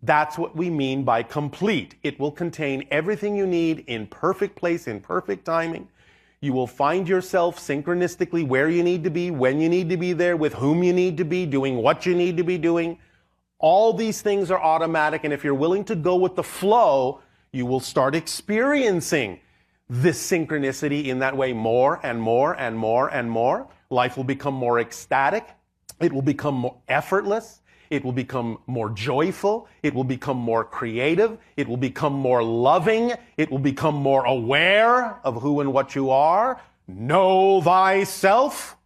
That's what we mean by complete. It will contain everything you need in perfect place, in perfect timing. You will find yourself synchronistically where you need to be, when you need to be there, with whom you need to be, doing what you need to be doing. All these things are automatic, and if you're willing to go with the flow, you will start experiencing this synchronicity in that way more and more and more and more. Life will become more ecstatic. It will become more effortless. It will become more joyful. It will become more creative. It will become more loving. It will become more aware of who and what you are. Know thyself.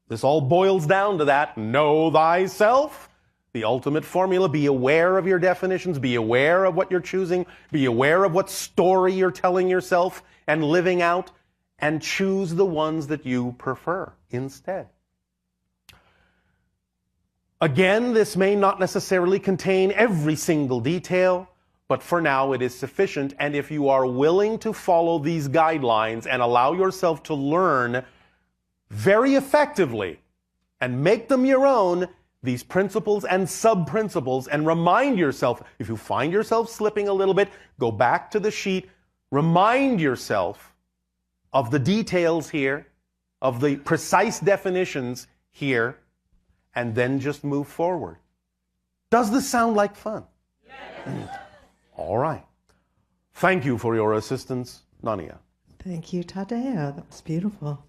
This all boils down to that. Know thyself. The ultimate formula. Be aware of your definitions. Be aware of what you're choosing. Be aware of what story you're telling yourself and living out. And choose the ones that you prefer instead. Again, this may not necessarily contain every single detail, but for now it is sufficient. And if you are willing to follow these guidelines and allow yourself to learn very effectively and make them your own, these principles and sub-principles, and remind yourself, if you find yourself slipping a little bit, go back to the sheet, remind yourself of the details here, of the precise definitions here, and then just move forward. Does this sound like fun? Yes. All right. Thank you for your assistance, Nania. Thank you, Tadeo. That was beautiful.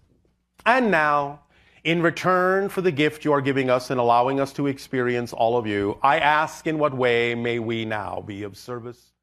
And now, in return for the gift you are giving us and allowing us to experience all of you, I ask, in what way may we now be of service?